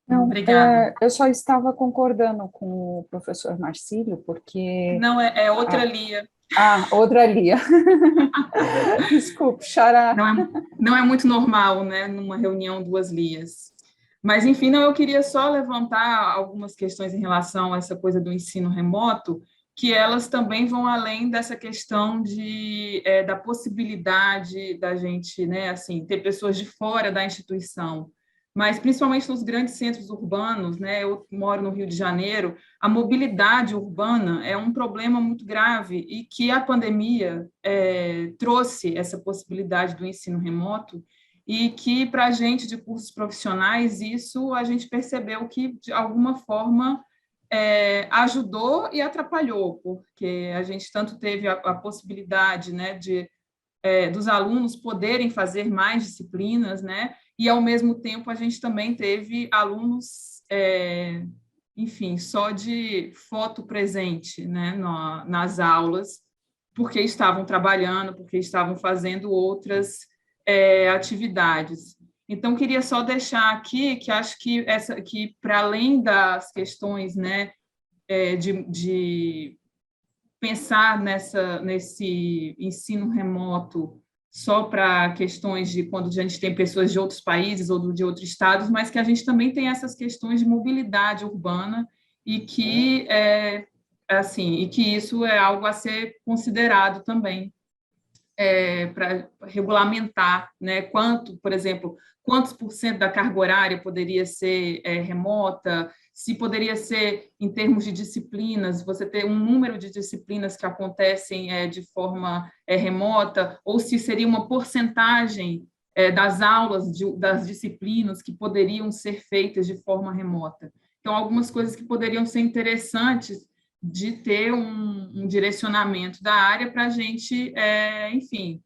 Não, Obrigada. eu só estava concordando com o professor Marcílio, porque... Não, é outra Lia. Outra Lia. Desculpe, xará. Não é muito normal, né, numa reunião, 2 Lias. Mas, enfim, eu queria só levantar algumas questões em relação a essa coisa do ensino remoto, que elas também vão além dessa questão da possibilidade da gente, né, assim, ter pessoas de fora da instituição, mas principalmente nos grandes centros urbanos, né, eu moro no Rio de Janeiro, a mobilidade urbana é um problema muito grave e que a pandemia trouxe essa possibilidade do ensino remoto e que, para a gente de cursos profissionais, isso a gente percebeu que, de alguma forma, ajudou e atrapalhou, porque a gente tanto teve a possibilidade, né, dos alunos poderem fazer mais disciplinas, né, e, ao mesmo tempo, a gente também teve alunos, enfim, só de foto presente, né, nas aulas, porque estavam trabalhando, porque estavam fazendo outras atividades. Então, queria só deixar aqui que acho que para além das questões, né, de pensar nesse ensino remoto só para questões de quando a gente tem pessoas de outros países ou de outros estados, mas que a gente também tem essas questões de mobilidade urbana e que, e que isso é algo a ser considerado também. Para regulamentar, né, por exemplo, quantos por cento da carga horária poderia ser remota, se poderia ser, em termos de disciplinas, você ter um número de disciplinas que acontecem de forma remota, ou se seria uma porcentagem das aulas, das disciplinas que poderiam ser feitas de forma remota. Então, algumas coisas que poderiam ser interessantes de ter um direcionamento da área para a gente, enfim,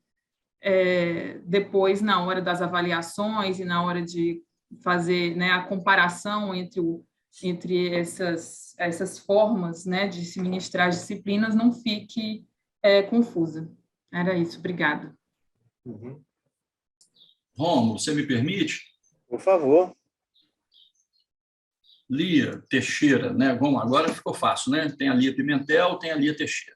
depois, na hora das avaliações e na hora de fazer, né, a comparação entre essas formas, né, de se ministrar as disciplinas, não fique confusa. Era isso, obrigada. Rômulo, você me permite? Por favor. Lia Teixeira, né? Vamos, agora ficou fácil, né? Tem a Lia Pimentel, tem a Lia Teixeira.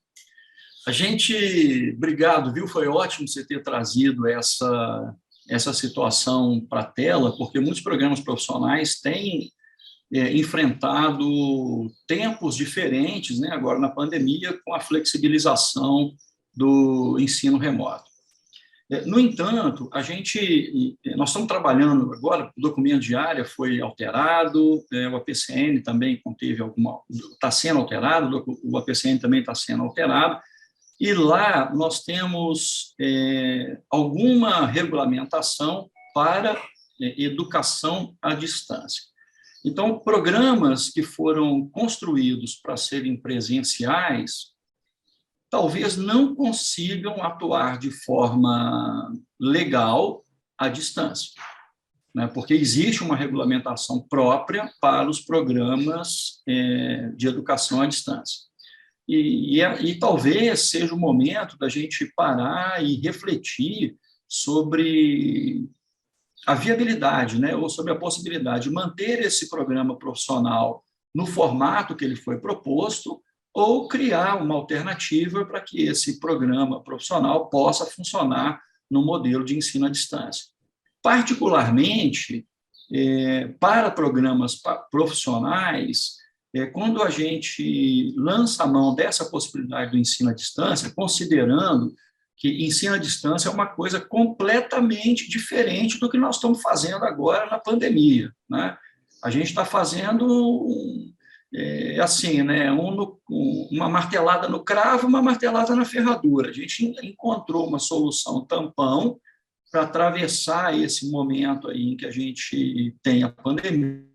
Obrigado, viu? Foi ótimo você ter trazido essa situação para a tela, porque muitos programas profissionais têm enfrentado tempos diferentes, né? Agora na pandemia, com a flexibilização do ensino remoto. No entanto, nós estamos trabalhando agora, o documento de área foi alterado, o APCN também está sendo alterado, o APCN também está sendo alterado, e lá nós temos alguma regulamentação para educação à distância. Então, programas que foram construídos para serem presenciais, talvez não consigam atuar de forma legal à distância, né? Porque existe uma regulamentação própria para os programas de educação à distância. E talvez seja o momento da gente parar e refletir sobre a viabilidade, né? Ou sobre a possibilidade de manter esse programa profissional no formato que ele foi proposto, ou criar uma alternativa para que esse programa profissional possa funcionar no modelo de ensino à distância. Particularmente, para programas profissionais, quando a gente lança a mão dessa possibilidade do ensino à distância, considerando que ensino à distância é uma coisa completamente diferente do que nós estamos fazendo agora na pandemia, né? A gente está fazendo assim, né, uma martelada no cravo, uma martelada na ferradura. A gente encontrou uma solução tampão para atravessar esse momento aí em que a gente tem a pandemia,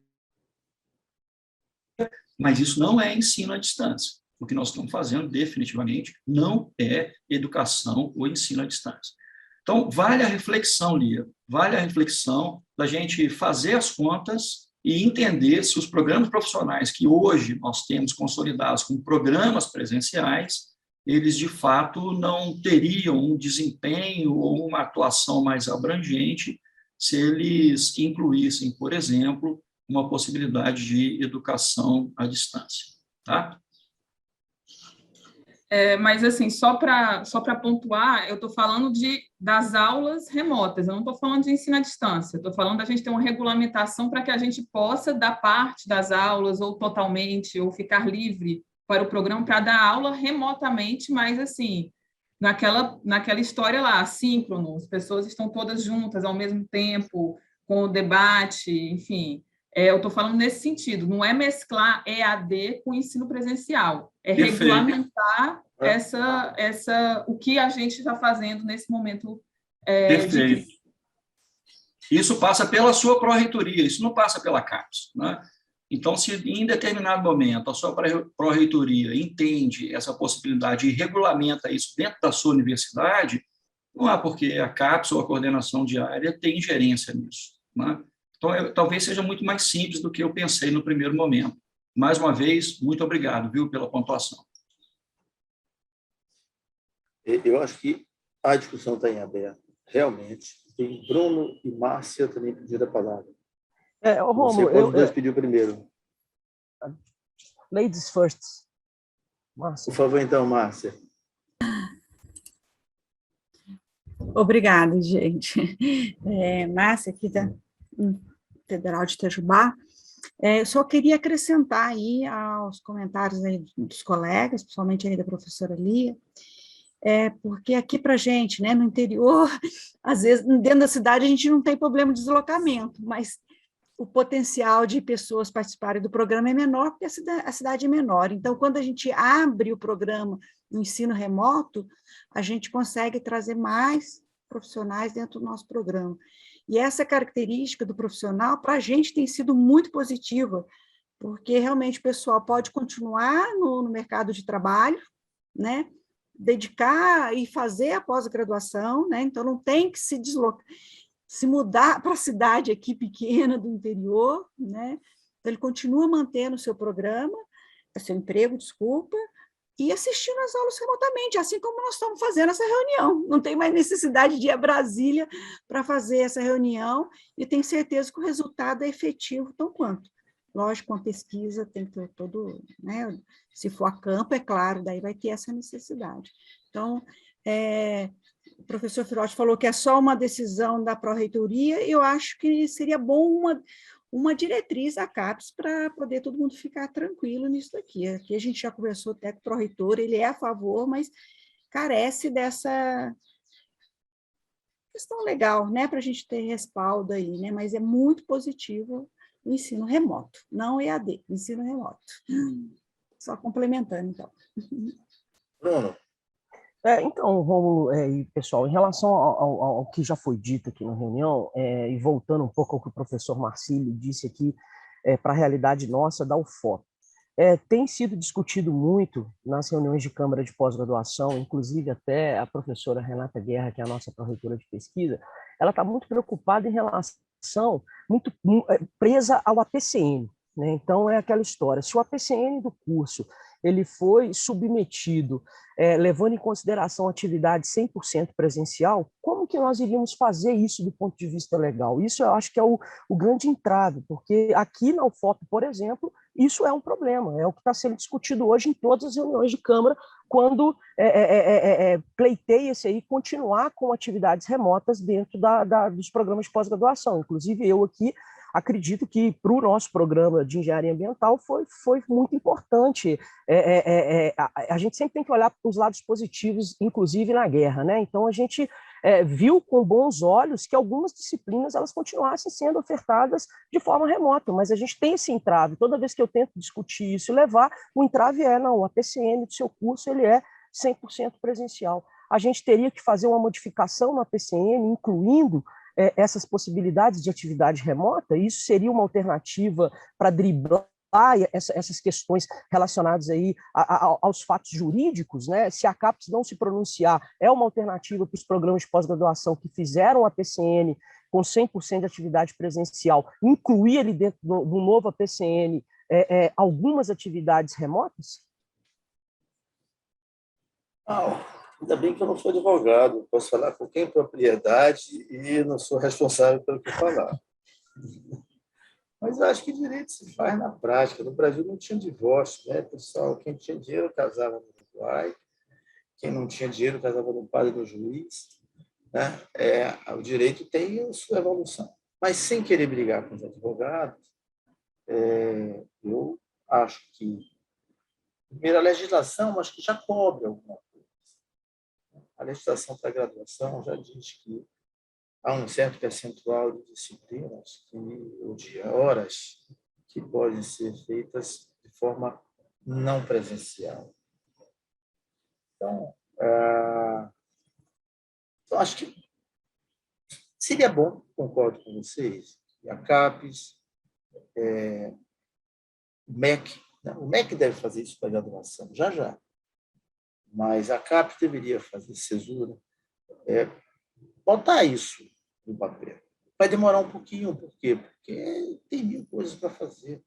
mas isso não é ensino à distância. O que nós estamos fazendo, definitivamente, não é educação ou ensino à distância. Então, vale a reflexão, Lia, vale a reflexão da gente fazer as contas e entender se os programas profissionais que hoje nós temos consolidados como programas presenciais, eles, de fato, não teriam um desempenho ou uma atuação mais abrangente se eles incluíssem, por exemplo, uma possibilidade de educação à distância. Tá? Mas, assim, só para pontuar, eu estou falando das aulas remotas, eu não estou falando de ensino à distância, estou falando da gente ter uma regulamentação para que a gente possa dar parte das aulas, ou totalmente, ou ficar livre para o programa para dar aula remotamente, mas assim, naquela história lá, assíncrono, as pessoas estão todas juntas ao mesmo tempo, com o debate, enfim. Eu estou falando nesse sentido, não é mesclar EAD com ensino presencial, é Perfeito. regulamentar o que a gente está fazendo nesse momento Perfeito. de crise. Isso passa pela sua pró-reitoria, isso não passa pela CAPES, né? Então, se em determinado momento a sua pró-reitoria entende essa possibilidade e regulamenta isso dentro da sua universidade, não há porque a CAPES ou a coordenação de área tem ingerência nisso, né? Então, talvez seja muito mais simples do que eu pensei no primeiro momento. Mais uma vez, muito obrigado, viu, pela pontuação. Eu acho que a discussão está em aberto, realmente. Tem Bruno e Márcia também pediram a palavra. Rômulo, Você dois pediu primeiro. Ladies first. Márcia. Por favor, então, Márcia. Obrigada, gente. Márcia, aqui da Federal de Itajubá. Eu só queria acrescentar aí aos comentários aí dos colegas, principalmente aí da professora Lia, porque aqui para a gente, né, no interior, às vezes, dentro da cidade, a gente não tem problema de deslocamento, mas o potencial de pessoas participarem do programa é menor, porque a cidade é menor. Então, quando a gente abre o programa no ensino remoto, a gente consegue trazer mais profissionais dentro do nosso programa. E essa característica do profissional, para a gente, tem sido muito positiva, porque realmente o pessoal pode continuar no mercado de trabalho, né, dedicar e fazer a pós-graduação, né, então não tem que se deslocar, se mudar para a cidade aqui pequena do interior, né, então ele continua mantendo o seu programa, seu emprego, desculpa, e assistindo as aulas remotamente, assim como nós estamos fazendo essa reunião. Não tem mais necessidade de ir a Brasília para fazer essa reunião, e tenho certeza que o resultado é efetivo tão quanto. Lógico, com a pesquisa tem que ter todo, né, se for a campo, é claro, daí vai ter essa necessidade. Então, o professor Firotti falou que é só uma decisão da pró-reitoria, e eu acho que seria bom uma diretriz da CAPES para poder todo mundo ficar tranquilo nisso daqui. Aqui a gente já conversou até com o pró-reitor, ele é a favor, mas carece dessa questão legal, né, para a gente ter respaldo aí, né, mas é muito positivo o ensino remoto, não EAD, ensino remoto. Só complementando, então. Bruno. Então, Rômulo e pessoal, em relação ao que já foi dito aqui na reunião, e voltando um pouco ao que o professor Marcílio disse aqui, para a realidade nossa da UFOP, tem sido discutido muito nas reuniões de Câmara de Pós-Graduação, inclusive até a professora Renata Guerra, que é a nossa pró-reitora de pesquisa, ela está muito preocupada em relação, muito presa ao APCN, né? Então, é aquela história, se o APCN do curso ele foi submetido, levando em consideração a atividade 100% presencial, como que nós iríamos fazer isso do ponto de vista legal? Isso eu acho que é o grande entrave, porque aqui na UFOP, por exemplo, isso é um problema, é o que está sendo discutido hoje em todas as reuniões de Câmara, quando pleiteia-se aí continuar com atividades remotas dentro dos programas de pós-graduação. Inclusive, eu aqui acredito que para o nosso programa de engenharia ambiental foi muito importante. A gente sempre tem que olhar para os lados positivos, inclusive na guerra, né? Então a gente viu com bons olhos que algumas disciplinas elas continuassem sendo ofertadas de forma remota, mas a gente tem esse entrave. Toda vez que eu tento discutir isso e levar, o entrave não, a PCN do seu curso ele é 100% presencial. A gente teria que fazer uma modificação na PCN, incluindo essas possibilidades de atividade remota. Isso seria uma alternativa para driblar essas questões relacionadas aí aos fatos jurídicos, né? Se a CAPES não se pronunciar, é uma alternativa para os programas de pós-graduação que fizeram a PCN com 100% de atividade presencial, incluir ali dentro do novo APCN algumas atividades remotas? Ainda bem que eu não sou advogado, posso falar com quem propriedade e não sou responsável pelo que falar. Mas eu acho que direito se faz na prática. No Brasil não tinha divórcio, né, pessoal? Quem tinha dinheiro casava no Uruguai, quem não tinha dinheiro casava no padre e no juiz, né? O direito tem a sua evolução. Mas sem querer brigar com os advogados, eu acho que Primeiro, a legislação, acho que já cobre alguma coisa. A legislação para a graduação já diz que há um certo percentual de disciplinas ou de horas que podem ser feitas de forma não presencial. Então, acho que seria bom, concordo com vocês, e a CAPES, o MEC, né? O MEC deve fazer isso para a graduação, já. Mas a CAPES deveria fazer cesura, botar isso no papel. Vai demorar um pouquinho, por quê? Porque tem 1000 coisas para fazer.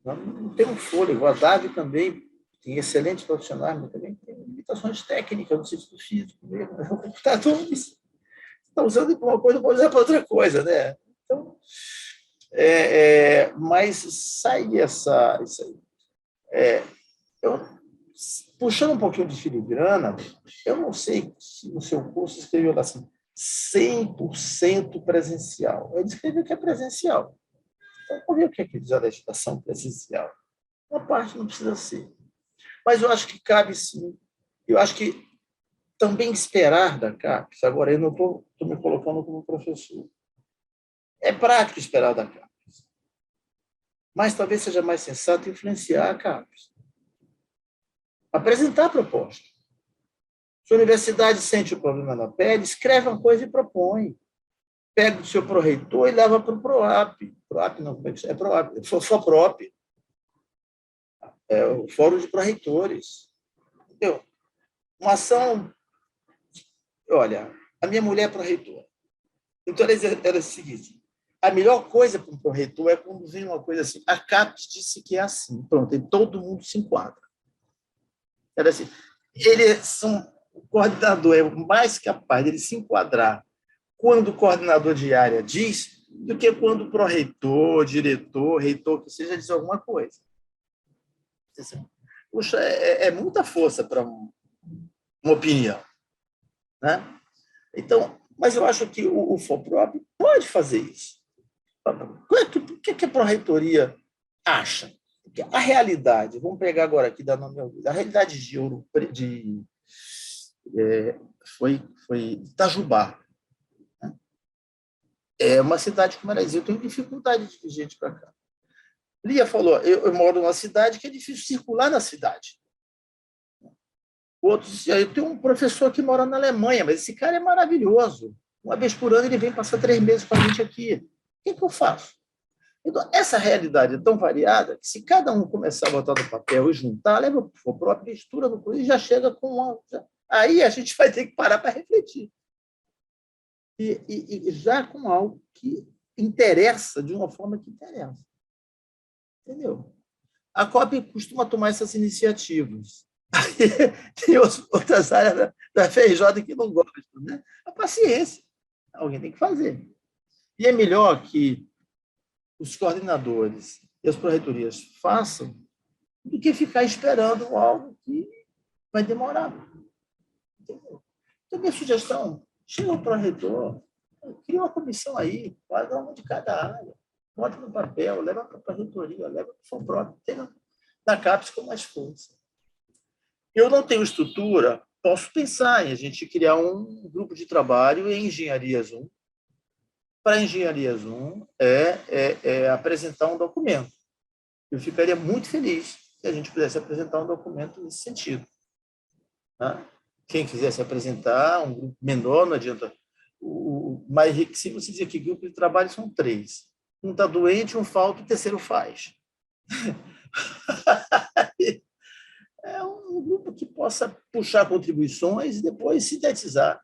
Não tem um fôlego. A DAV também tem excelentes profissionais, mas também tem limitações técnicas no sentido físico mesmo. O computador está usando para uma coisa, pode usar para outra coisa, né? Então, mas sai isso aí. Puxando um pouquinho de filigrana, eu não sei se no seu curso escreveu lá assim, 100% presencial. Eu descrevi que é presencial. Então, vamos ver o que é que diz a legislação presencial. Uma parte não precisa ser. Mas eu acho que cabe sim. Eu acho que também esperar da CAPES, agora eu não estou me colocando como professor. É prático esperar da CAPES. Mas talvez seja mais sensato influenciar a CAPES. Apresentar a proposta. Se a universidade sente o problema na pele, escreve uma coisa e propõe. Pega o seu pró-reitor e leva para o PROAP. PROAP não, como é que é? PROAP. FOPROP. É o Fórum de Pró-Reitores. Entendeu? Uma ação... Olha, a minha mulher é pró-reitora. Então, ela é o seguinte, a melhor coisa para um pró-reitor é quando vem uma coisa assim, a CAPES disse que é assim. Pronto, e todo mundo se enquadra. Era assim, o coordenador é o mais capaz de ele se enquadrar quando o coordenador de área diz, do que quando o pró-reitor, diretor, reitor, que seja, diz alguma coisa. Puxa, é muita força para uma opinião. Né? Então, mas eu acho que o FOPROP pode fazer isso. O que a pró-reitoria acha? A realidade, vamos pegar agora aqui, dar nome ao... A realidade foi Itajubá. É uma cidade como Maresias. Eu tenho dificuldade de vir gente para cá. Lia falou, eu moro numa cidade que é difícil circular na cidade. Outros, eu tenho um professor que mora na Alemanha, mas esse cara é maravilhoso. Uma vez por ano ele vem passar 3 meses com a gente aqui. O que eu faço? Então, essa realidade é tão variada que se cada um começar a botar no papel e juntar, leva para o próprio, mistura no coisa e já chega com uma... Aí a gente vai ter que parar para refletir. E já com algo que interessa de uma forma que interessa. Entendeu? A COP costuma tomar essas iniciativas. Tem outras áreas da FRJ que não gostam. Né? A paciência. Alguém tem que fazer. E é melhor que os coordenadores e as pró-reitorias façam do que ficar esperando algo que vai demorar. Entendeu? Então, minha sugestão, chega ao pró-reitor, cria uma comissão aí, quadra uma de cada área, bota no papel, leva para a pró-reitoria, leva para o FOPROP, tem na CAPES com mais força. Eu não tenho estrutura, posso pensar em a gente criar um grupo de trabalho em Engenharia Zoom. Para Engenharia Zoom é apresentar um documento. Eu ficaria muito feliz se a gente pudesse apresentar um documento nesse sentido. Né? Quem quisesse apresentar, um grupo menor, não adianta. Mas se você dizer que grupo de trabalho são 3. Um está doente, um falta, o terceiro faz. É um grupo que possa puxar contribuições e depois sintetizar.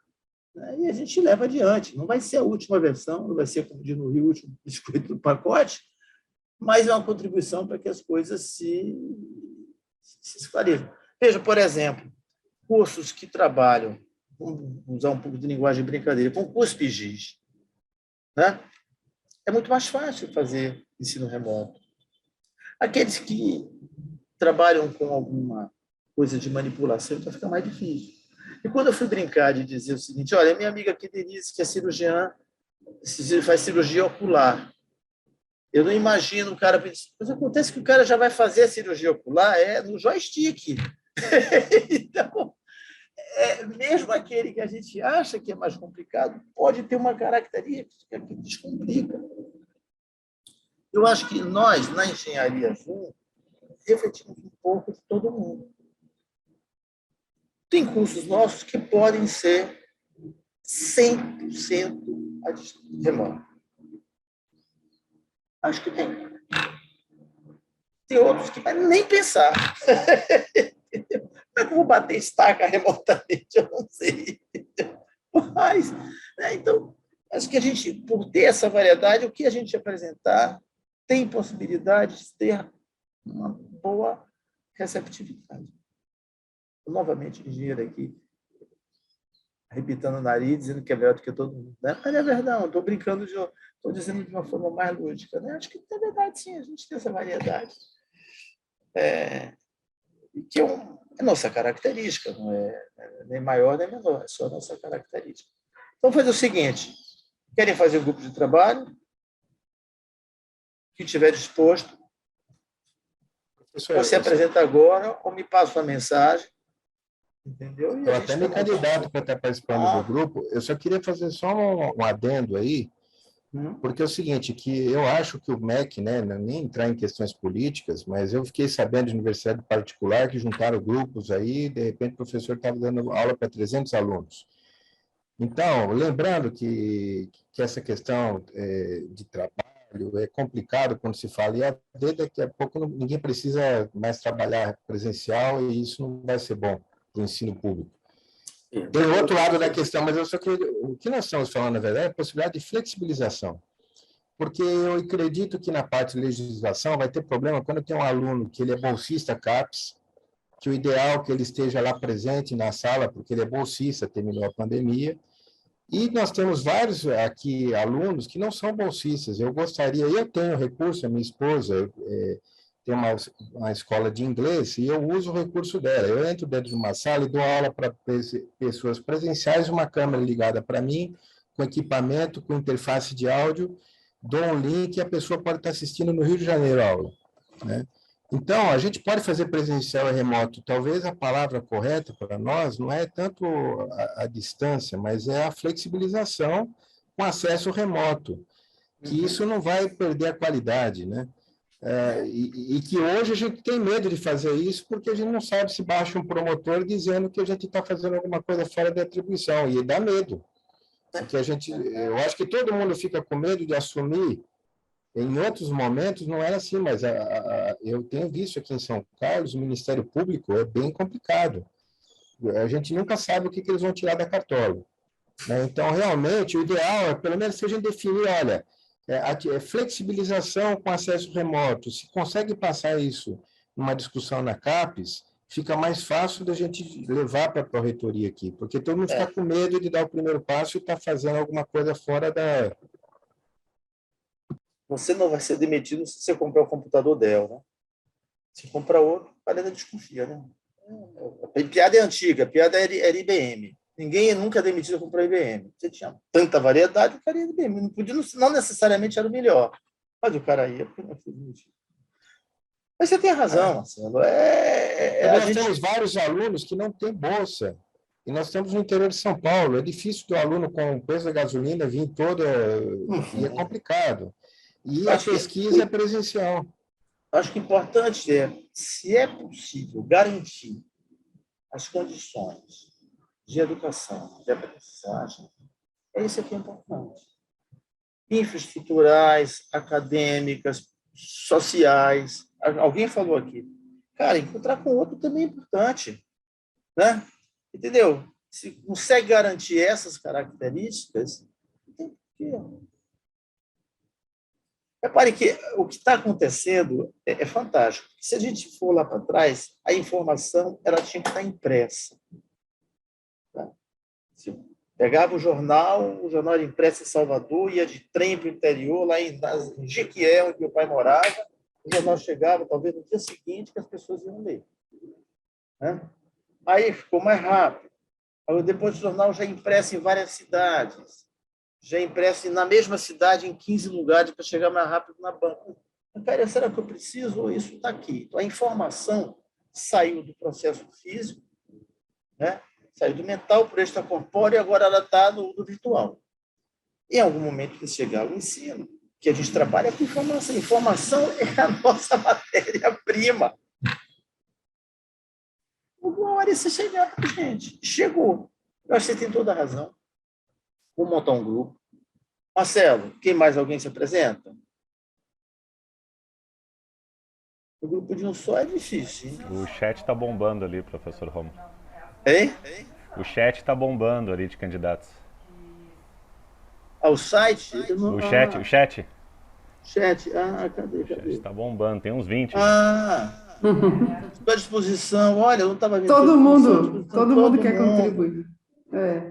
Né? E a gente leva adiante. Não vai ser a última versão, não vai ser, como diz no Rio, o último biscoito do pacote, mas é uma contribuição para que as coisas se esclareçam. Veja, por exemplo, cursos que trabalham, vamos usar um pouco de linguagem brincadeira, com CUSP-GIS. Né? É muito mais fácil fazer ensino remoto. Aqueles que trabalham com alguma coisa de manipulação, então fica mais difícil. E quando eu fui brincar de dizer o seguinte, olha, minha amiga aqui, Denise, que é cirurgiã, faz cirurgia ocular. Eu não imagino o cara pensando, mas acontece que o cara já vai fazer a cirurgia ocular no joystick. Então, mesmo aquele que a gente acha que é mais complicado, pode ter uma característica que descomplica. Eu acho que nós, na engenharia junto, refletimos um pouco de todo mundo. Tem cursos nossos que podem ser 100% remoto. Acho que tem. Tem outros que vai nem pensar. Como é que eu vou bater estaca remotamente? Eu não sei. Mas, então, acho que a gente, por ter essa variedade, o que a gente apresentar tem possibilidade de ter uma boa receptividade. Novamente, engenheiro aqui, arrebitando o nariz, dizendo que é melhor do que todo mundo. Né? Mas é verdade, estou brincando, estou dizendo de uma forma mais lúdica. Né? Acho que, na verdade, sim, a gente tem essa variedade. Que é nossa característica, não é nem maior nem menor, é só a nossa característica. Então, fazer o seguinte, querem fazer um grupo de trabalho? Quem estiver disposto, você apresenta agora ou me passa uma mensagem. Entendeu? Eu até me candidato para estar participando do grupo. Eu só queria fazer só um adendo aí, porque é o seguinte, que eu acho que o MEC, né, nem entrar em questões políticas, mas eu fiquei sabendo de universidade particular que juntaram grupos aí, de repente o professor estava dando aula para 300 alunos. Então, lembrando que essa questão de trabalho é complicado quando se fala em EAD, daqui a pouco ninguém precisa mais trabalhar presencial e isso não vai ser bom para o ensino público. Tem outro lado da questão, mas eu só queria, o que nós estamos falando, na verdade, é a possibilidade de flexibilização. Porque eu acredito que na parte de legislação vai ter problema quando tem um aluno que ele é bolsista CAPES, que o ideal é que ele esteja lá presente na sala, porque ele é bolsista, terminou a pandemia, e nós temos vários aqui alunos que não são bolsistas. Eu tenho recurso, a minha esposa tem uma escola de inglês e eu uso o recurso dela. Eu entro dentro de uma sala e dou aula para pessoas presenciais, uma câmera ligada para mim, com equipamento, com interface de áudio, dou um link e a pessoa pode estar assistindo no Rio de Janeiro a aula. Né? Então, a gente pode fazer presencial e remoto. Talvez a palavra correta para nós não é tanto a distância, mas é a flexibilização com acesso remoto, que isso não vai perder a qualidade, né? E que hoje a gente tem medo de fazer isso porque a gente não sabe se baixa um promotor dizendo que a gente está fazendo alguma coisa fora da atribuição, e dá medo. Porque eu acho que todo mundo fica com medo de assumir. Em outros momentos não era assim, mas eu tenho visto aqui em São Carlos, o Ministério Público é bem complicado. A gente nunca sabe o que eles vão tirar da cartola. Né? Então, realmente, o ideal é, pelo menos, se a gente definir, olha, flexibilização com acesso remoto, se consegue passar isso numa discussão na CAPES, fica mais fácil da gente levar para a reitoria aqui, porque todo mundo fica com medo de dar o primeiro passo e estar fazendo alguma coisa fora da... Você não vai ser demitido se você comprar o computador Dell, né? Se comprar outro, a galera desconfia, né? A piada é antiga, a piada era IBM. Ninguém nunca é demitido por comprar IBM. Você tinha tanta variedade, o cara ia IBM. Não necessariamente era o melhor, mas o cara ia porque não foi demitido. Mas você tem razão, Marcelo. Nós temos vários alunos que não têm bolsa. E nós temos no interior de São Paulo. É difícil do aluno com o preço da gasolina vir toda... E é complicado. E a pesquisa é presencial. Acho que o importante é, se é possível, garantir as condições de educação, de aprendizagem, isso aqui é importante. Infraestruturais, acadêmicas, sociais. Alguém falou aqui. Cara, encontrar com outro também é importante. Né? Entendeu? Se consegue garantir essas características, tem que... Repare que o que está acontecendo é fantástico. Se a gente for lá para trás, a informação ela tinha que estar impressa. Tá? Se pegava o jornal era impresso em Salvador, ia de trem para o interior, lá em Jequié, onde meu pai morava, o jornal chegava, talvez no dia seguinte, que as pessoas iam ler. Né? Aí ficou mais rápido. Aí, depois o jornal já impresso em várias cidades. já impresso na mesma cidade, em 15 lugares, para chegar mais rápido na banca. Cara, será que eu preciso ou isso está aqui? Então, a informação saiu do processo físico, né? Saiu do mental para o extracorpóreo e agora ela está no virtual. Em algum momento que chegar ao ensino, que a gente trabalha com informação. Informação é a nossa matéria-prima. Uma hora isso chegar, gente. Chegou. Eu acho que você tem toda a razão. Vou montar um grupo. Marcelo, quem mais? Alguém se apresenta? O grupo de um só é difícil, hein? O chat está bombando ali, professor Romo. Hein? O chat está bombando ali de candidatos. O site? O chat, o chat. Chat, cadê? O chat está bombando, tem uns 20. Estou à disposição. Olha, eu não estava vendo. Todo mundo quer contribuir.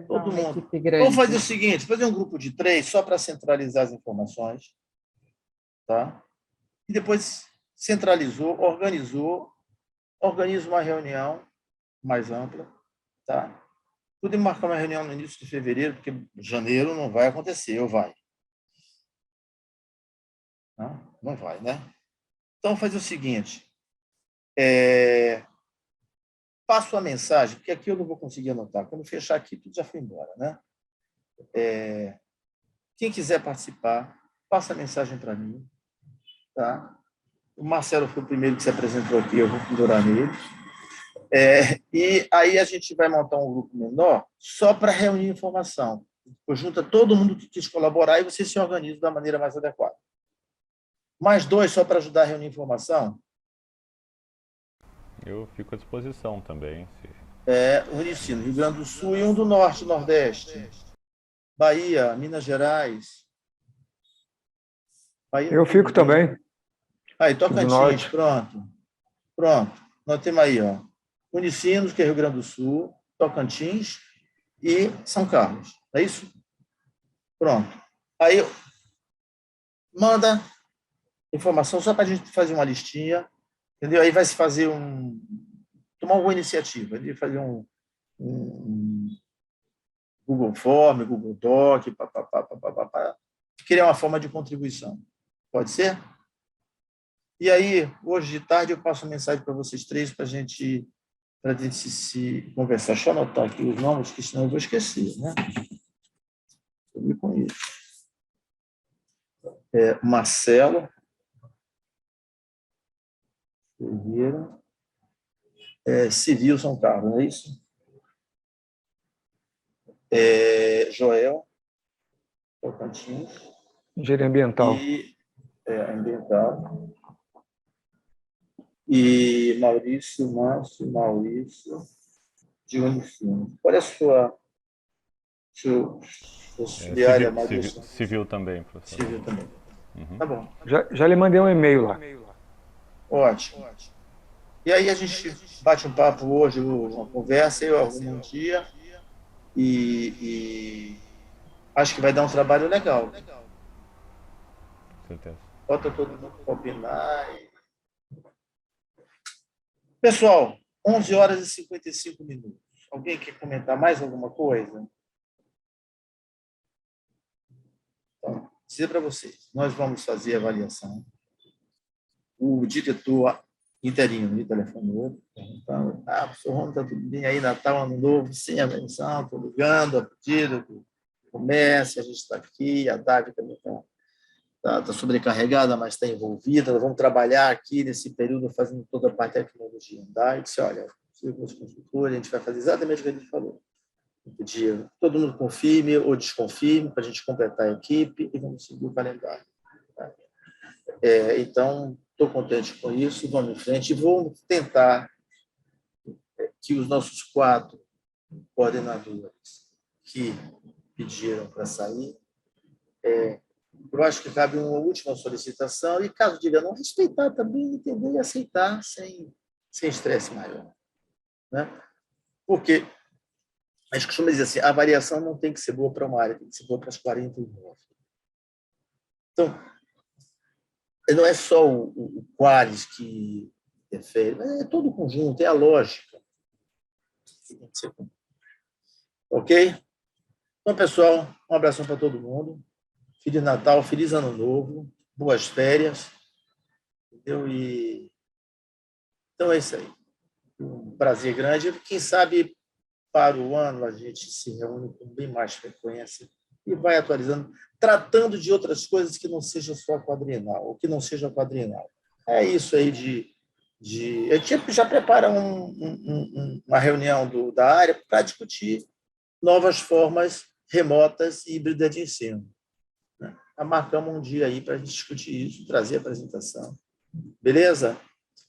Todo mundo. Vamos fazer o seguinte, fazer um grupo de 3 só para centralizar as informações. Tá? E depois centralizou, organiza uma reunião mais ampla. Tá? Podemos marcar uma reunião no início de fevereiro, porque janeiro não vai acontecer, ou vai? Não vai, né? Então, fazer o seguinte. Passo a mensagem, porque aqui eu não vou conseguir anotar. Quando fechar aqui, tudo já foi embora, né? Quem quiser participar, passa a mensagem para mim. Tá? O Marcelo foi o primeiro que se apresentou aqui, eu vou pendurar nele. E aí a gente vai montar um grupo menor só para reunir informação. Junta todo mundo que quis colaborar e você se organiza da maneira mais adequada. Mais 2 só para ajudar a reunir informação? Eu fico à disposição também. Unicino, Rio Grande do Sul e um do Norte, Nordeste. Bahia, Minas Gerais. Bahia, eu fico também. Aí, Tocantins, pronto. Nós temos aí, ó. Unicinos, que é Rio Grande do Sul, Tocantins e São Carlos. É isso? Pronto. Aí, manda informação só para a gente fazer uma listinha, entendeu? Aí vai se fazer tomar alguma iniciativa, de fazer um Google Form, Google Doc, criar uma forma de contribuição. Pode ser? E aí, hoje de tarde, eu passo uma mensagem para vocês 3 para a gente se conversar. Deixa eu anotar aqui os nomes, que senão eu vou esquecer, né? Eu com isso. Marcelo Ferreira, Civil São Carlos, não é isso? Joel Tocantins. Engenharia ambiental. Ambiental. E Maurício de Unifim. Qual é a sua auxiliar, Maurício? Civil também, professor. Civil também. Uhum. Tá bom. Já lhe mandei um e-mail lá. Ótimo. E aí a gente bate um papo hoje, uma conversa, eu arrumo um dia e acho que vai dar um trabalho legal. Com certeza. Bota todo mundo para opinar. Pessoal, 11 horas e 55 minutos. Alguém quer comentar mais alguma coisa? Então, dizer para vocês, nós vamos fazer a avaliação. O diretor interino me telefonou, perguntando, professor Romo, está tudo bem aí, Natal, Ano Novo, sem a menção, estou ligando a pedido do comércio, a gente está aqui, a DAV também está sobrecarregada, mas está envolvida, nós vamos trabalhar aqui nesse período fazendo toda a parte da tecnologia. Eu disse, olha, se fosse consultor, a gente vai fazer exatamente o que a gente falou. Todo mundo confirme ou desconfirme para a gente completar a equipe e vamos seguir o calendário. Tá? Então, estou contente com isso, vamos em frente e vou tentar que os nossos 4 coordenadores que pediram para sair, eu acho que cabe uma última solicitação e, caso diga não, respeitar também, entender e aceitar sem estresse maior. Né? Porque a gente costuma dizer assim, a variação não tem que ser boa para uma área, tem que ser boa para as 49. Então, não é só o Qualis que interfere, mas é todo o conjunto, é a lógica. Ok? Então, pessoal, um abração para todo mundo. Feliz Natal, feliz Ano Novo, boas férias. Entendeu? Então é isso aí. Um prazer grande. Quem sabe para o ano a gente se reúne com bem mais frequência e vai atualizando, tratando de outras coisas que não seja só quadrienal, ou que não seja quadrienal. É isso aí a gente já prepara uma reunião da área para discutir novas formas remotas e híbridas de ensino. Né? Marcamos um dia aí para a gente discutir isso, trazer a apresentação. Beleza?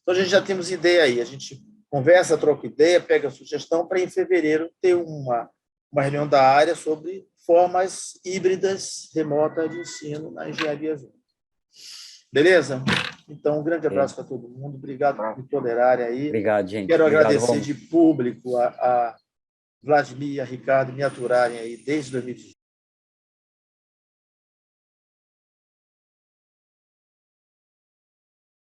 Então, a gente já temos ideia aí. A gente conversa, troca ideia, pega a sugestão para, em fevereiro, ter uma reunião da área sobre formas híbridas remotas de ensino na engenharia. Beleza? Então, um grande abraço para todo mundo. Obrigado por tolerarem aí. Obrigado, gente. Quero Obrigado, agradecer Romulo. de público a Vladimir e a Ricardo me aturarem aí desde 2018.